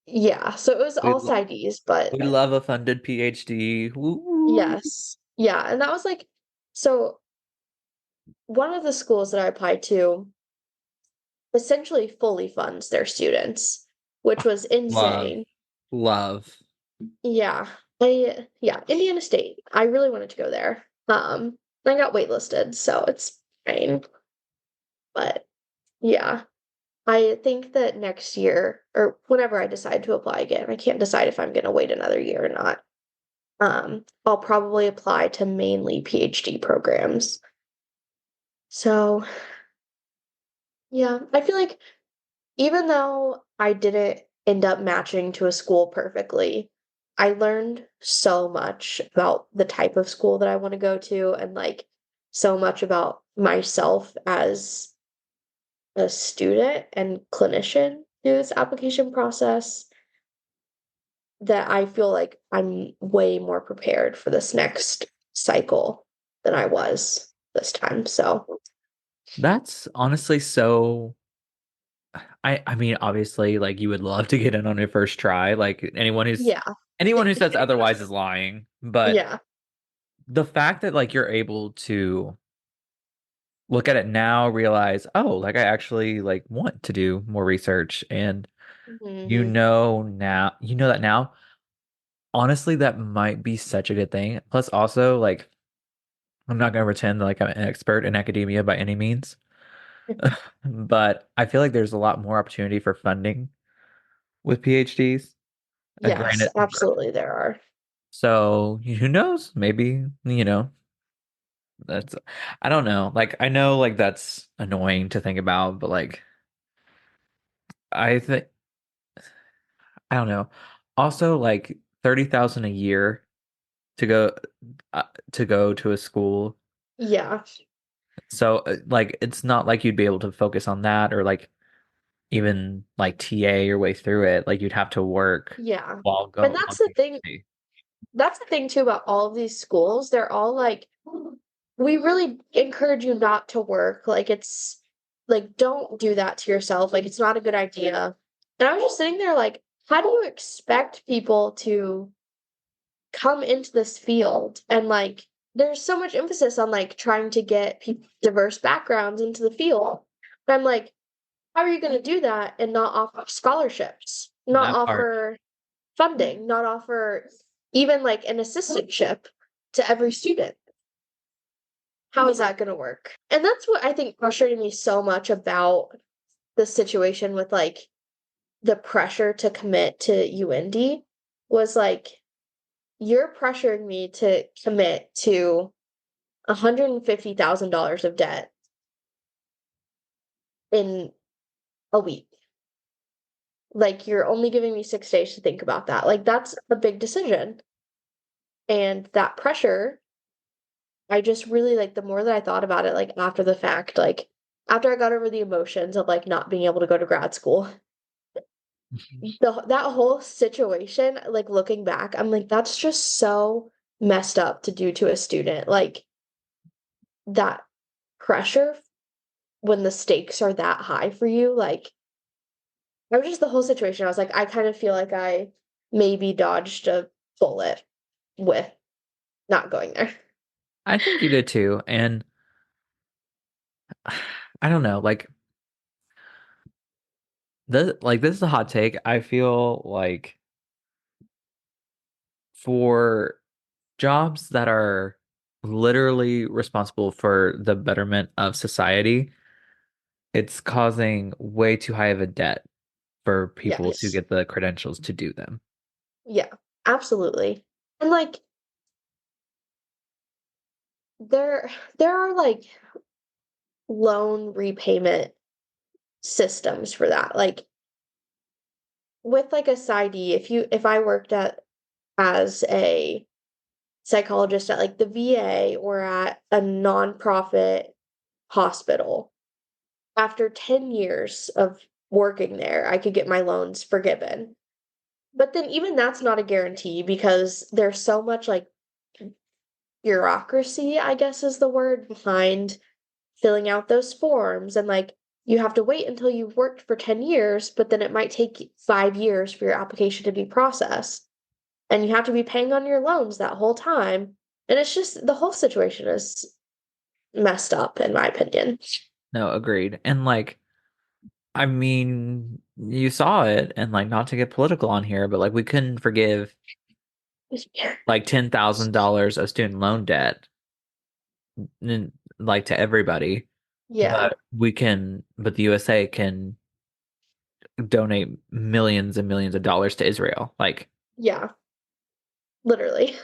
Speaker 2: Yeah, so it was
Speaker 1: we
Speaker 2: all PsyDs, but
Speaker 1: we love a funded PhD. Woo.
Speaker 2: yes. Yeah, and that was like so one of the schools that I applied to essentially fully funds their students, which was
Speaker 1: Love,
Speaker 2: insane.
Speaker 1: love.
Speaker 2: Yeah. Indiana State. I really wanted to go there. I got waitlisted, so it's fine. But yeah, I think that next year or whenever I decide to apply again, I can't decide if I'm going to wait another year or not. I'll probably apply to mainly PhD programs. So, yeah, I feel like even though I didn't end up matching to a school perfectly, I learned so much about the type of school that I want to go to and like so much about myself as a student and clinician through this application process that I feel like I'm way more prepared for this next cycle than I was this time. So,
Speaker 1: That's honestly so. I mean, obviously, like you would love to get in on your first try. Like
Speaker 2: yeah.
Speaker 1: anyone who says otherwise is lying. But
Speaker 2: Yeah.
Speaker 1: the fact that like you're able to look at it now, realize, oh, like I actually like want to do more research, and
Speaker 2: Hmm.
Speaker 1: you know that now. Honestly, that might be such a good thing. Plus, also, like I'm not gonna pretend like I'm an expert in academia by any means, but I feel like there's a lot more opportunity for funding with PhDs.
Speaker 2: Yes,
Speaker 1: Granted,
Speaker 2: absolutely there are.
Speaker 1: so who knows? Maybe, that's I don't know. Like I know like that's annoying to think about, but like I think I don't know. Also, like 30,000 a year to go uh, to go to a school.
Speaker 2: Yeah.
Speaker 1: So like it's not like you'd be able to focus on that or like even like TA your way through it. Like you'd have to work
Speaker 2: Yeah.
Speaker 1: while
Speaker 2: And
Speaker 1: go
Speaker 2: that's
Speaker 1: while
Speaker 2: the
Speaker 1: doing
Speaker 2: thing.
Speaker 1: PT.
Speaker 2: That's the thing too about all of these schools. They're all like, we really encourage you not to work. Like it's like don't do that to yourself. Like it's not a good idea. And I was just sitting there like, how do you expect people to come into this field and like there's so much emphasis on like trying to get diverse backgrounds into the field. But I'm like, how are you going to do that and not offer scholarships, not
Speaker 1: That part.
Speaker 2: offer funding, not offer even like an assistantship to every student? How is that going to work? And that's what I think frustrated me so much about the situation with like the pressure to commit to UND was like, you're pressuring me to commit to $150,000 of debt in a week. Like, you're only giving me 6 days to think about that. Like, that's a big decision. And that pressure, I just really like the more that I thought about it, like after the fact, like after I got over the emotions of like not being able to go to grad school, that whole situation, like looking back, I'm like, that's just so messed up to do to a student. Like that pressure when the stakes are that high for you, like I was just the whole situation. I was like, I kind of feel like I maybe dodged a bullet with not going there.
Speaker 1: I think you did too. And I don't know, this is a hot take. I feel like for jobs that are literally responsible for the betterment of society, it's causing way too high of a debt for people to
Speaker 2: Yes.
Speaker 1: get the credentials to do them.
Speaker 2: Yeah, absolutely. And like there there are like loan repayment systems for that. Like with like a PsyD, if I worked at as a psychologist at like the VA or at a nonprofit hospital, after 10 years of working there, I could get my loans forgiven. But then even that's not a guarantee because there's so much like bureaucracy, I guess is the word, behind filling out those forms. And like you have to wait until you've worked for 10 years, but then it might take 5 years for your application to be processed. And you have to be paying on your loans that whole time. And it's just the whole situation is messed up, in my opinion.
Speaker 1: No, agreed. And I mean, you saw it, and not to get political on here, but we couldn't forgive like $10,000 of student loan debt, to everybody.
Speaker 2: Yeah,
Speaker 1: But the USA can donate millions and millions of dollars to Israel.
Speaker 2: yeah, literally.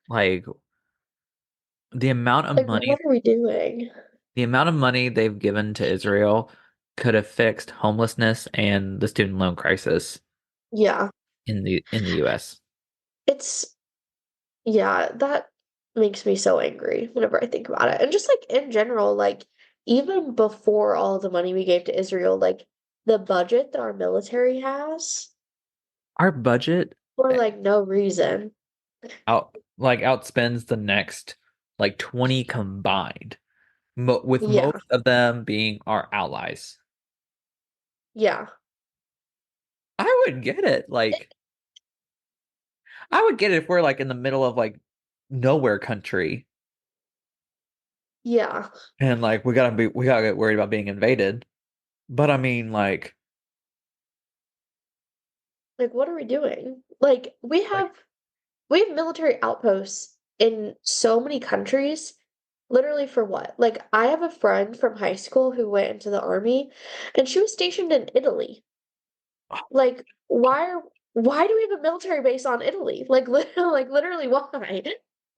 Speaker 1: Like the amount of
Speaker 2: Like,
Speaker 1: money,
Speaker 2: what are we doing?
Speaker 1: the amount of money they've given to Israel could have fixed homelessness and the student loan crisis
Speaker 2: Yeah,
Speaker 1: in the US.
Speaker 2: it's, yeah, that makes me so angry whenever I think about it. And just like in general, like, even before all the money we gave to Israel, like, the budget that our military has
Speaker 1: Our budget
Speaker 2: for like no reason.
Speaker 1: outspends the next 20 combined, with
Speaker 2: Yeah,
Speaker 1: most of them being our allies.
Speaker 2: yeah,
Speaker 1: I would get it. I would get it if we're in the middle of nowhere country
Speaker 2: yeah.
Speaker 1: and we gotta get worried about being invaded. But I mean
Speaker 2: Like, what are we doing? Like,
Speaker 1: like
Speaker 2: we have military outposts in so many countries. Literally for what? Like, I have a friend from high school who went into the army and she was stationed in Italy. Like, why do we have a military base on Italy? Like, literally why?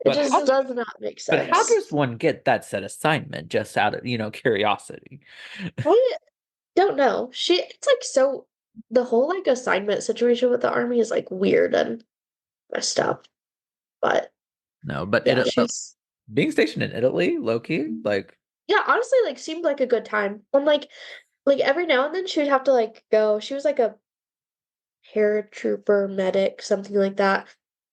Speaker 2: It
Speaker 1: but
Speaker 2: just does not make
Speaker 1: how
Speaker 2: sense.
Speaker 1: does one get that set assignment just out of curiosity?
Speaker 2: I don't know. It's like so the whole like assignment situation with the army is like weird and messed up. But
Speaker 1: No, but
Speaker 2: yeah, she's
Speaker 1: being stationed in Italy, low key,
Speaker 2: yeah, honestly, like seemed like a good time. And like like every now and then she would have to like go. She was like a paratrooper medic, something like that.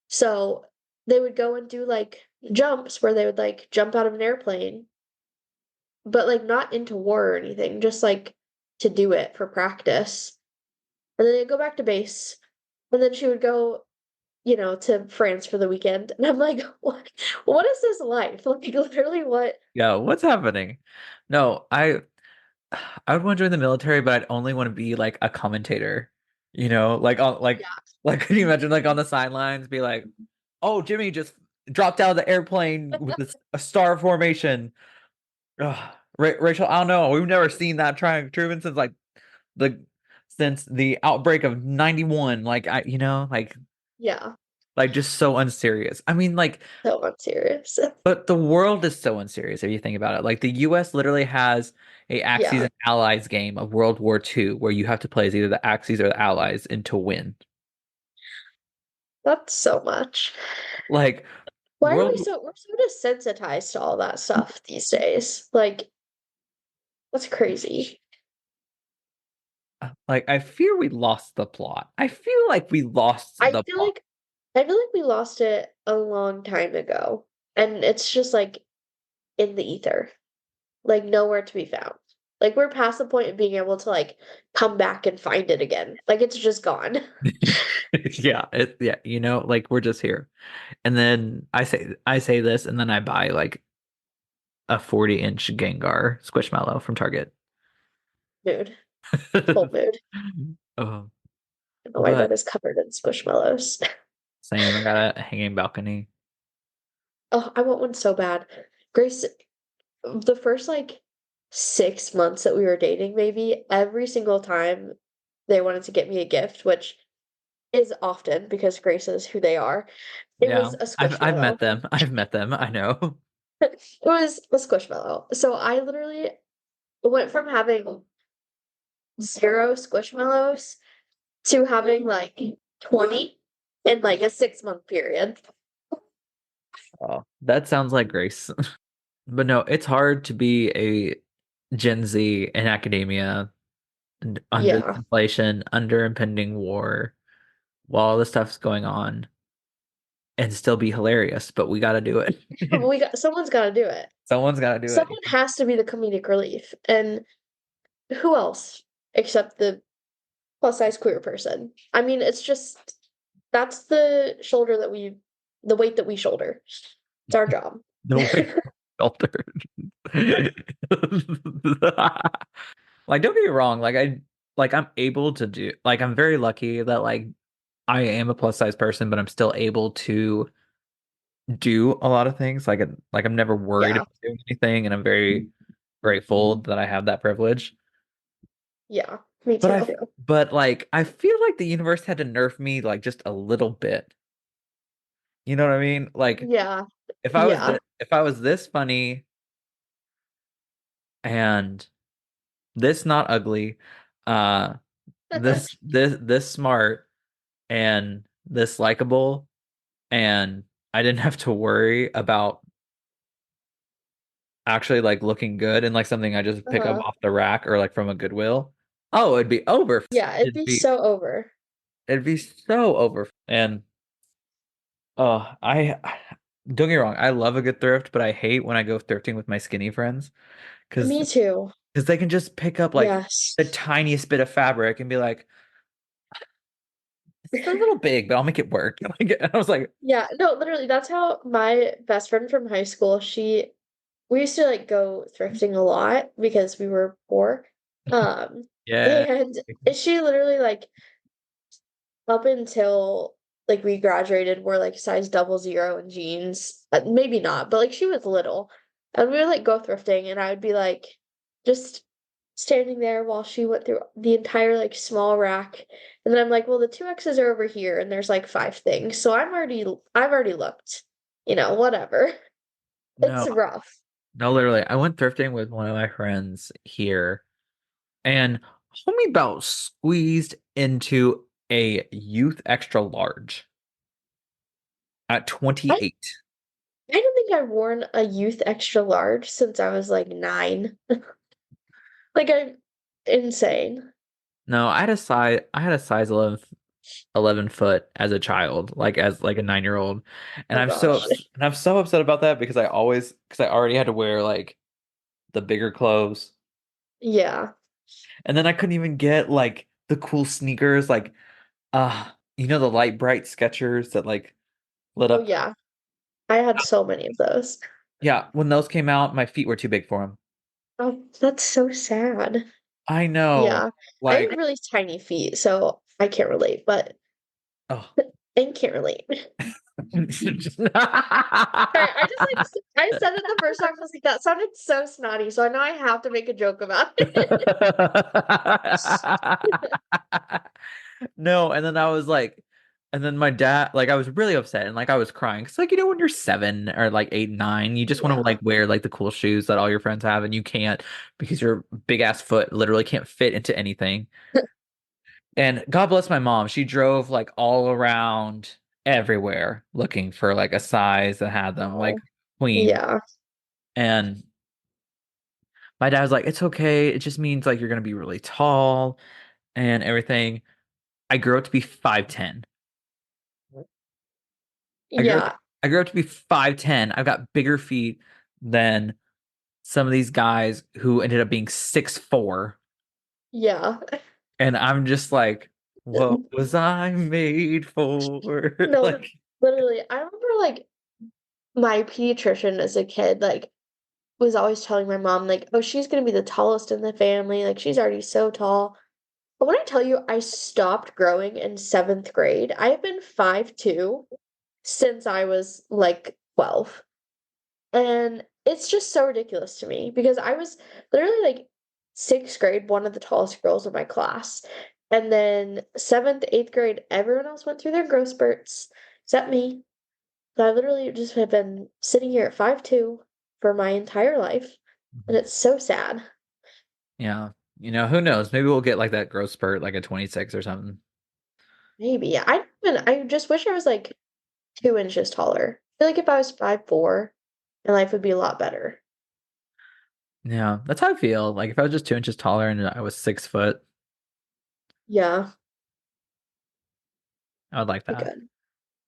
Speaker 2: So they would go and do like jumps where they would like jump out of an airplane, but like not into war or anything, just like to do it for practice. And then they'd go back to base. And then she would go, to France for the weekend. And I'm like, what is this life? Like literally what?
Speaker 1: Yeah, what's happening? No, I would want to join the military, but I'd only want to be like a commentator. Like on like can you imagine like on the sidelines be like, "Oh, Jimmy just dropped out of the airplane with a star formation." Ugh. Rachel, I don't know. We've never seen that trying proven the since the outbreak of 91. Like
Speaker 2: Yeah,
Speaker 1: like just so unserious. I mean, like,
Speaker 2: so unserious.
Speaker 1: but the world is so unserious if you think about it. Like the US literally has a Axis
Speaker 2: Yeah,
Speaker 1: and Allies game of World War II where you have to play as either the Axis or the Allies and to win.
Speaker 2: that's so much.
Speaker 1: Like
Speaker 2: Why are
Speaker 1: World
Speaker 2: we're so desensitized to all that stuff these days? Like, that's crazy.
Speaker 1: like I fear we lost the plot. I feel like we lost
Speaker 2: I
Speaker 1: the
Speaker 2: feel
Speaker 1: plot.
Speaker 2: like I feel like we lost it a long time ago. And it's just like in the ether. Like nowhere to be found. Like we're past the point of being able to like come back and find it again. Like it's just gone.
Speaker 1: Yeah, like we're just here. And then I say this and then I buy like a 40-inch Gengar Squishmallow from Target.
Speaker 2: Mood. Full mood.
Speaker 1: Oh,
Speaker 2: And the white
Speaker 1: but
Speaker 2: bed is covered in squishmallows.
Speaker 1: same. I got a hanging balcony.
Speaker 2: Oh, I want one so bad. Grace, the first like 6 months that we were dating, maybe every single time they wanted to get me a gift, which is often because Grace is who they are. It
Speaker 1: Yeah,
Speaker 2: was a
Speaker 1: I've met
Speaker 2: squishmallow.
Speaker 1: them. I've met them. I know.
Speaker 2: It was a squishmallow. So I literally went from having zero squishmallows to having like 20 in like a 6 month period.
Speaker 1: Oh, that sounds like Grace. But no, it's hard to be a Gen Z in academia under this
Speaker 2: Yeah.
Speaker 1: inflation, under impending war, while all this stuff's going on, and still be hilarious. But we got to do it.
Speaker 2: Someone's got to do it.
Speaker 1: Someone's got to do it.
Speaker 2: Someone has to be the comedic relief. And who else except the plus size queer person? I mean, it's just that's the weight that we shoulder. It's our job.
Speaker 1: The way sheltered. Like, don't get me wrong. I'm able to do. Like, I'm very lucky that like I am a plus size person, but I'm still able to do a lot of things. Like I'm never worried
Speaker 2: Yeah.
Speaker 1: about doing anything, and I'm very grateful that I have that privilege.
Speaker 2: Yeah. Me
Speaker 1: But
Speaker 2: too.
Speaker 1: like I feel like the universe had to nerf me like just a little bit. You know what I mean? Like
Speaker 2: Yeah.
Speaker 1: if
Speaker 2: Yeah.
Speaker 1: I was this funny and this not ugly, uh this smart and this likable, and I didn't have to worry about actually like looking good and like something I just pick up
Speaker 2: Uh-huh.
Speaker 1: off the rack or like from a Goodwill. Oh, it'd be over.
Speaker 2: Yeah, it'd
Speaker 1: It'd
Speaker 2: be
Speaker 1: be
Speaker 2: so over.
Speaker 1: it'd be so over. And I don't get me wrong, I love a good thrift, but I hate when I go thrifting with my skinny friends because
Speaker 2: Me too.
Speaker 1: they can just pick up like
Speaker 2: Yes.
Speaker 1: the tiniest bit of fabric and be like, it's a little big, but I'll make it work. Like, and I was like,
Speaker 2: Yeah, no, literally, that's how my best friend from high school, we used to like go thrifting a lot because we were poor. Um,
Speaker 1: yeah.
Speaker 2: and she literally like up until like we graduated wore like size 00 in jeans. Maybe not, but like she was little. And we would like go thrifting and I would be like just standing there while she went through the entire like small rack. And then I'm like, well, the two X's are over here and there's like five things. So I've already looked. Whatever. It's
Speaker 1: No,
Speaker 2: rough.
Speaker 1: no, literally. I went thrifting with one of my friends here, and homie about squeezed into a youth extra large at
Speaker 2: I
Speaker 1: 28.
Speaker 2: I don't think I've worn a youth extra large since I was like 9. Like insane.
Speaker 1: No, I had a size 11 foot as a child, like as like a 9-year old. And
Speaker 2: Oh gosh.
Speaker 1: I'm so upset about that because I already had to wear like the bigger clothes.
Speaker 2: Yeah.
Speaker 1: And then I couldn't even get like the cool sneakers like the light bright Skechers that like lit
Speaker 2: Oh
Speaker 1: up.
Speaker 2: yeah. I had so many of those.
Speaker 1: Yeah, when those came out, my feet were too big for them.
Speaker 2: Oh, that's so sad.
Speaker 1: I know.
Speaker 2: Yeah. I
Speaker 1: Like
Speaker 2: have really tiny feet, so I can't relate, but
Speaker 1: oh.
Speaker 2: I can't relate. Sorry, I said it the first time. I was like, that sounded so snotty, so I know I have to make a joke about it.
Speaker 1: No, and then I was like, and then my dad, like, I was really upset and like I was crying. Cause like, when you're 7 or like 8, 9, you just want to
Speaker 2: Yeah.
Speaker 1: like wear like the cool shoes that all your friends have, and you can't because your big ass foot literally can't fit into anything. And God bless my mom. She drove like all around everywhere looking for like a size that had them, like
Speaker 2: Oh,
Speaker 1: queen.
Speaker 2: yeah.
Speaker 1: And my dad was like, it's okay. It just means like you're gonna be really tall and everything. I grew up to be 5'10". I grew up
Speaker 2: Yeah.
Speaker 1: I grew up to be 5'10". I've got bigger feet than some of these guys who ended up being 6'4".
Speaker 2: Yeah.
Speaker 1: And I'm just like, what was I made for?
Speaker 2: No,
Speaker 1: Like,
Speaker 2: literally, I remember like my pediatrician as a kid, like, was always telling my mom, like, oh, she's gonna be the tallest in the family. Like, she's already so tall. But when I tell you I stopped growing in seventh grade, I have been 5'2" since I was like 12. And it's just so ridiculous to me because I was literally like sixth grade, one of the tallest girls in my class. And then seventh, eighth grade, everyone else went through their growth spurts except me. But I literally just have been sitting here at 5'2" for my entire life. And it's so sad.
Speaker 1: yeah, who knows? Maybe we'll get like that growth spurt like at 26 or something.
Speaker 2: Maybe. I just wish I was like 2 inches taller. I feel like if I was 5'4", my life would be a lot better.
Speaker 1: Yeah, that's how I feel. Like if I was just 2 inches taller and I was 6 foot,
Speaker 2: Yeah,
Speaker 1: I would like
Speaker 2: be
Speaker 1: that.
Speaker 2: good.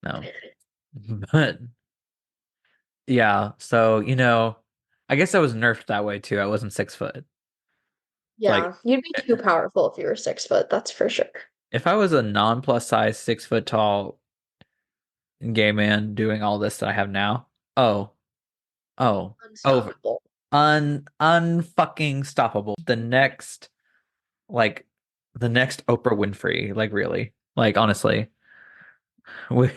Speaker 1: No. But yeah, so I guess I was nerfed that way too. I wasn't 6 foot. Like
Speaker 2: Yeah, you'd be too powerful if you were 6 foot, that's for sure.
Speaker 1: if I was a non-plus size 6 foot tall gay man doing all this that I have now, oh, oh, over,
Speaker 2: Unstoppable.
Speaker 1: unfucking stoppable. Like, the next Oprah Winfrey, like really, like honestly, we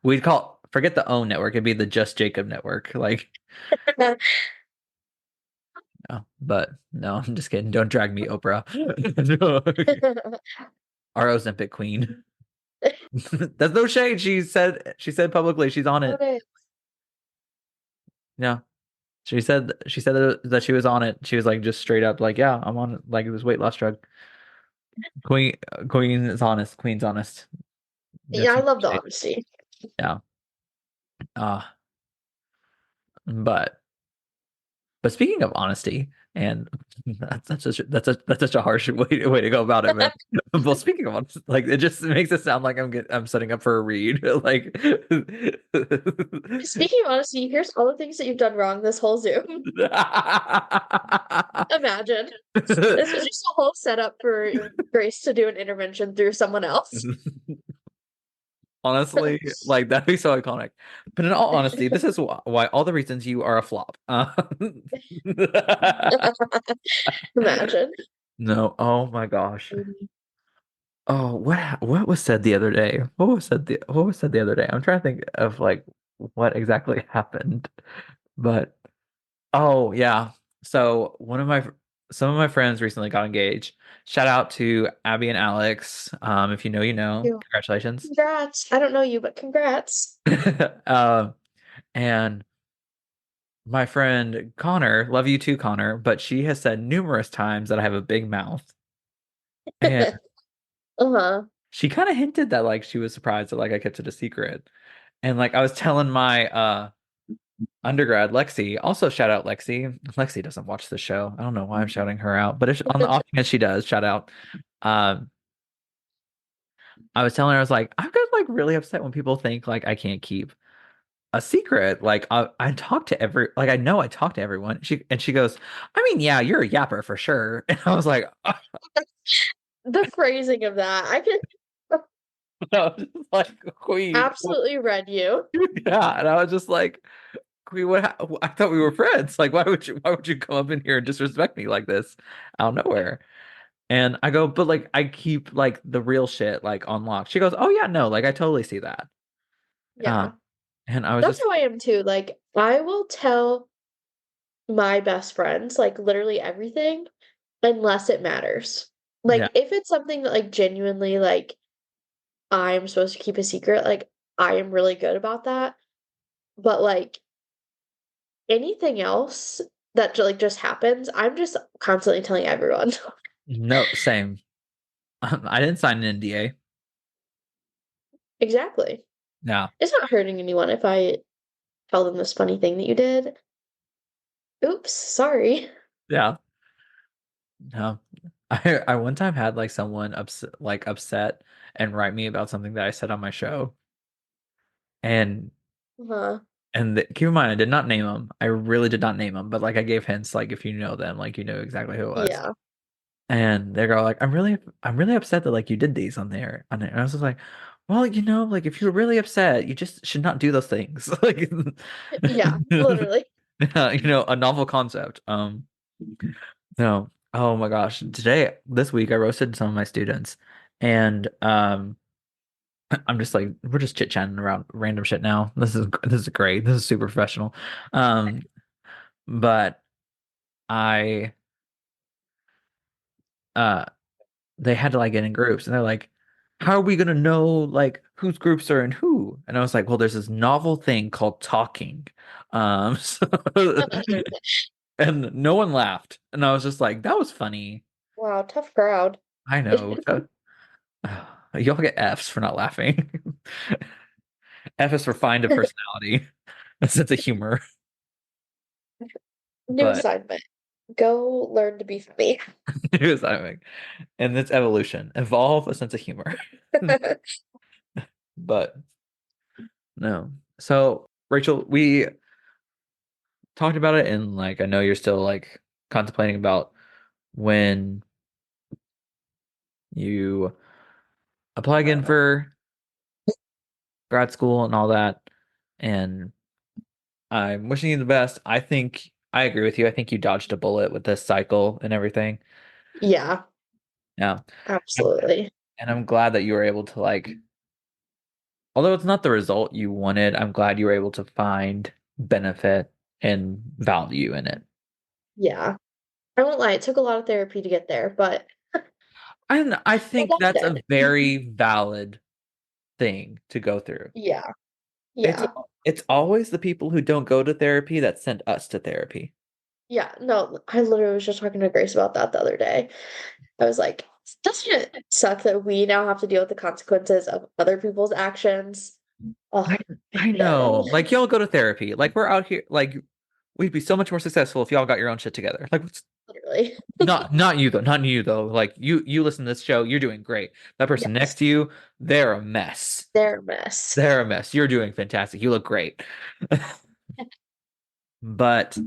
Speaker 1: we'd forget the OWN network. It'd be the Just Jacob network. Like, no, but no, I'm just kidding. Don't drag me, Oprah. No. Our Ozempic queen. That's no shade. She said publicly she's on it.
Speaker 2: Okay.
Speaker 1: Yeah. She said that she was on it. She was like just straight up like, yeah, I'm on it. Like it was weight loss drug. Queen Queen is honest. Queen's honest.
Speaker 2: Yeah,
Speaker 1: That's
Speaker 2: I
Speaker 1: no
Speaker 2: love the
Speaker 1: shade.
Speaker 2: honesty.
Speaker 1: Yeah. Uh but speaking of honesty, and that's such a harsh way to go about it, man. Well, speaking of honesty, like it just makes it sound like I'm setting up for a read. Like
Speaker 2: Speaking of honesty, here's all the things that you've done wrong this whole Zoom. Imagine. This was just a whole setup for Grace to do an intervention through someone else.
Speaker 1: Honestly, like that'd be so iconic. But in all honesty, this is why all the reasons you are a flop.
Speaker 2: Imagine.
Speaker 1: No, oh my gosh. Oh, what was said the other day? What was said the other day? I'm trying to think of like what exactly happened. But oh yeah. So some of my friends recently got engaged. Shout out to Abby and Alex. If you know, you know.
Speaker 2: You.
Speaker 1: Congratulations.
Speaker 2: Congrats. I don't know you, but congrats.
Speaker 1: Um, and my friend Connor, love you too, Connor, but she has said numerous times that I have a big mouth. And
Speaker 2: Uh-huh.
Speaker 1: she kind of hinted that like she was surprised that like I kept it a secret. And like I was telling undergrad, Lexi. Also, shout out Lexi. Lexi doesn't watch the show. I don't know why I'm shouting her out, but on the off chance she does, shout out. Um, I was telling her, I was like, I'm just like really upset when people think like I can't keep a secret. Like I talk to like I know I talk to everyone. She goes, I mean, yeah, you're a yapper for sure. And I was like,
Speaker 2: The phrasing of that, I can
Speaker 1: I was just like, Queen,
Speaker 2: absolutely read you.
Speaker 1: yeah. And I was just like, Queen, I thought we were friends. Like, why would you come up in here and disrespect me like this out of nowhere? And I go, but like I keep like the real shit like on lock. She goes, oh yeah, no, like I totally see that.
Speaker 2: Yeah.
Speaker 1: Um, and I was
Speaker 2: That's
Speaker 1: just,
Speaker 2: how I am too. Like, I will tell my best friends, like, literally everything unless it matters.
Speaker 1: yeah,
Speaker 2: Like, if it's something that, like, genuinely, like, I'm supposed to keep a secret, like, I am really good about that. But, like, anything else that, like, just happens, I'm just constantly telling everyone.
Speaker 1: no, same. I didn't sign an NDA.
Speaker 2: Exactly.
Speaker 1: Yeah,
Speaker 2: It's not hurting anyone if I tell them this funny thing that you did. Oops, sorry.
Speaker 1: yeah, no. I one time had like someone upset and write me about something that I said on my show, and
Speaker 2: Huh.
Speaker 1: keep in mind I did not name them. I really did not name them, but like I gave hints, like if you know them, like you know exactly who it was.
Speaker 2: Yeah.
Speaker 1: And they go like, I'm really upset that like you did these on there. And I was just like, well, like if you're really upset, you just should not do those things. Like,
Speaker 2: Yeah, literally.
Speaker 1: a novel concept. No. Oh my gosh. This week, I roasted some of my students, and I'm just like, we're just chit-chatting around random shit now. This is great. This is super professional. Um, but I uh they had to like get in groups and they're like, how are we gonna know like whose groups are in who? And I was like, well, there's this novel thing called talking. So and no one laughed. And I was just like, that was funny.
Speaker 2: Wow, tough crowd.
Speaker 1: I know. Y'all get F's for not laughing. F is for find a personality, a sense of humor.
Speaker 2: New
Speaker 1: But
Speaker 2: assignment. Go learn to be funny.
Speaker 1: it was I mean, and it's evolution. Evolve a sense of humor. But no. So Rachel, we talked about it and like I know you're still like contemplating about when you apply again for grad school and all that. And I'm wishing you the best. I think I agree with you. I think you dodged a bullet with this cycle and everything.
Speaker 2: Yeah,
Speaker 1: Yeah. And
Speaker 2: absolutely.
Speaker 1: and I'm glad that you were able to like, although it's not the result you wanted, I'm glad you were able to find benefit and value in it.
Speaker 2: Yeah. I won't lie, it took a lot of therapy to get there, but
Speaker 1: And I
Speaker 2: I
Speaker 1: think
Speaker 2: got
Speaker 1: that's
Speaker 2: there.
Speaker 1: a very valid thing to go through.
Speaker 2: Yeah,
Speaker 1: It's
Speaker 2: yeah,
Speaker 1: it's always the people who don't go to therapy that send us to therapy.
Speaker 2: yeah. No, I literally was just talking to Grace about that the other day. I was like, doesn't it suck that we now have to deal with the consequences of other people's actions?
Speaker 1: I
Speaker 2: Oh,
Speaker 1: I
Speaker 2: man.
Speaker 1: know. Like y'all go to therapy. Like we're out here like we'd be so much more successful if y'all got your own shit together. Like
Speaker 2: Literally.
Speaker 1: not you though. Not you though. Like you listen to this show, you're doing great. That person next
Speaker 2: Yes,
Speaker 1: to you, they're a mess.
Speaker 2: they're a mess.
Speaker 1: They're a mess. You're doing fantastic. You look great. But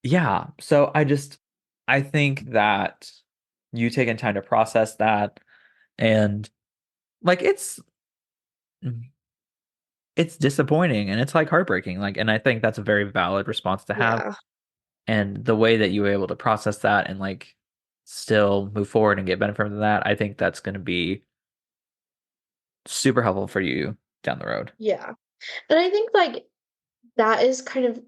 Speaker 1: yeah, so I think that you taking time to process that and like it's disappointing and it's like heartbreaking. Like, and I think that's a very valid response to have.
Speaker 2: Yeah,
Speaker 1: And the way that you were able to process that and like still move forward and get benefit from that, I think that's going to be super helpful for you down the road.
Speaker 2: yeah. And I think, like, that is kind of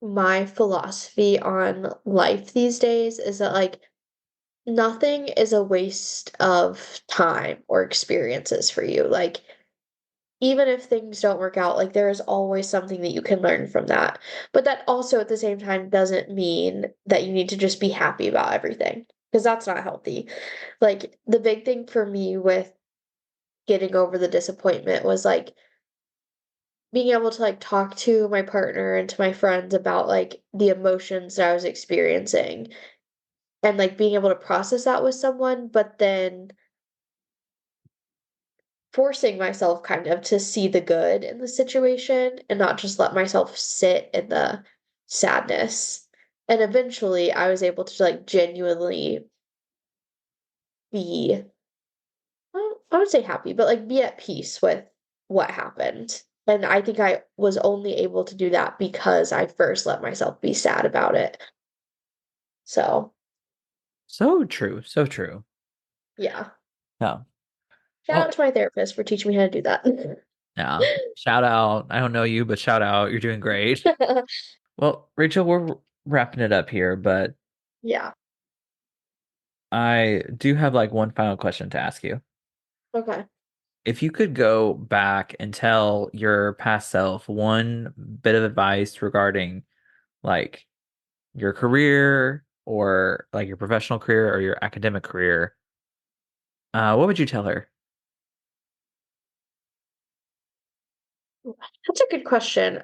Speaker 2: my philosophy on life these days is that, like, nothing is a waste of time or experiences for you. Like, even if things don't work out, like, there is always something that you can learn from that. But that also at the same time doesn't mean that you need to just be happy about everything, because that's not healthy. Like, the big thing for me with getting over the disappointment was, like, being able to like talk to my partner and to my friends about like the emotions that I was experiencing and like being able to process that with someone, but then forcing myself kind of to see the good in the situation and not just let myself sit in the sadness. And eventually I was able to like genuinely be, well, I would say happy, but like be at peace with what happened. And I think I was only able to do that because I first let myself be sad about it. So,
Speaker 1: So true. So true.
Speaker 2: yeah.
Speaker 1: Yeah.
Speaker 2: Shout out
Speaker 1: Well,
Speaker 2: to my therapist for teaching me how to do that.
Speaker 1: yeah. Shout out. I don't know you, but shout out. You're doing great. Well, Rachel, we're wrapping it up here, but
Speaker 2: Yeah.
Speaker 1: I do have like one final question to ask you.
Speaker 2: Okay.
Speaker 1: If you could go back and tell your past self one bit of advice regarding like your career or like your professional career or your academic career, what would you tell her?
Speaker 2: That's a good question.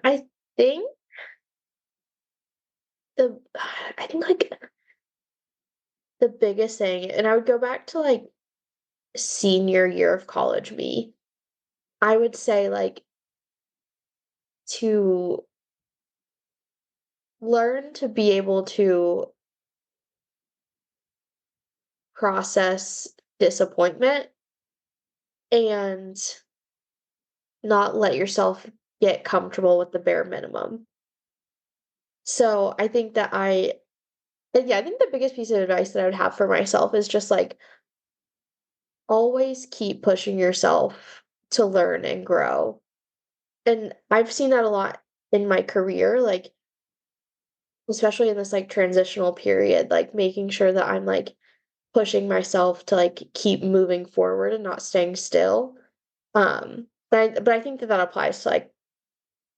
Speaker 2: Think the I think like the biggest thing, and I would go back to like senior year of college me. I would say like to learn to be able to process disappointment and not let yourself get comfortable with the bare minimum. So I think that yeah, I think the biggest piece of advice that I would have for myself is just like always keep pushing yourself to learn and grow. And I've seen that a lot in my career, like especially in this like transitional period, like making sure that I'm like pushing myself to like keep moving forward and not staying still. But I think that that applies to like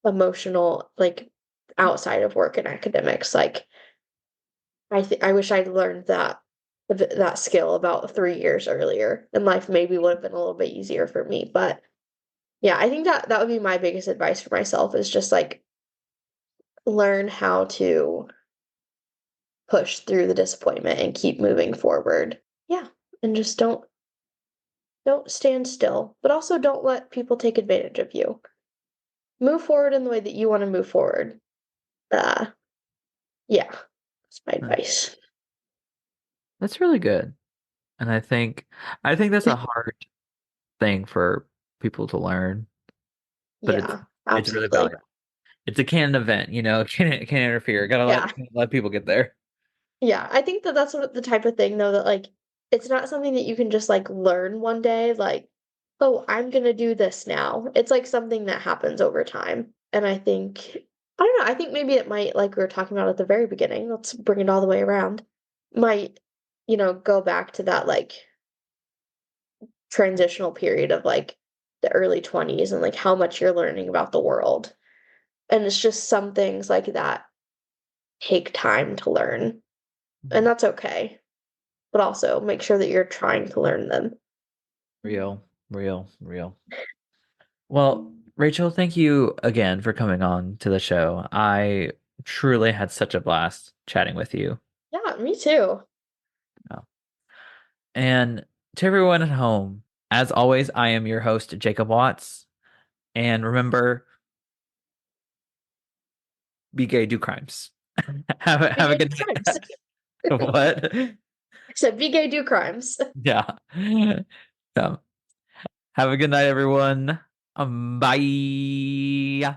Speaker 2: emotional, like outside of work and academics. Like I wish I'd learned that skill about 3 years earlier, and life maybe would have been a little bit easier for me. But yeah, I think that that would be my biggest advice for myself is just like learn how to push through the disappointment and keep moving forward. Yeah, and just don't stand still, but also don't let people take advantage of you. Move forward in the way that you want to move forward. Uh, yeah, that's my
Speaker 1: Right.
Speaker 2: advice.
Speaker 1: That's really good. And I think that's a hard thing for people to learn, but it's
Speaker 2: Yeah,
Speaker 1: it's really
Speaker 2: absolutely.
Speaker 1: valuable. It's a canon event, can't interfere. Gotta
Speaker 2: Yeah.
Speaker 1: let people get there.
Speaker 2: Yeah, I think that that's what the type of thing though that like it's not something that you can just like learn one day like, "Oh, I'm gonna do this now." It's like something that happens over time. And I don't know, I think maybe it might like we were talking about at the very beginning, let's bring it all the way around. Might, go back to that like transitional period of like the early 20s and like how much you're learning about the world. And it's just some things like that take time to learn, and that's okay. But also make sure that you're trying to learn them.
Speaker 1: Real, real, real. Well, Rachel, thank you again for coming on to the show. I truly had such a blast chatting with you.
Speaker 2: Yeah, me too.
Speaker 1: Oh. And to everyone at home, as always, I am your host, Jacob Watts. And remember, be gay, do crimes.
Speaker 2: Be
Speaker 1: Have a
Speaker 2: gay, do
Speaker 1: good
Speaker 2: crimes.
Speaker 1: night. What?
Speaker 2: I said be gay, do crimes.
Speaker 1: Yeah. So, have a good night, everyone. Bye.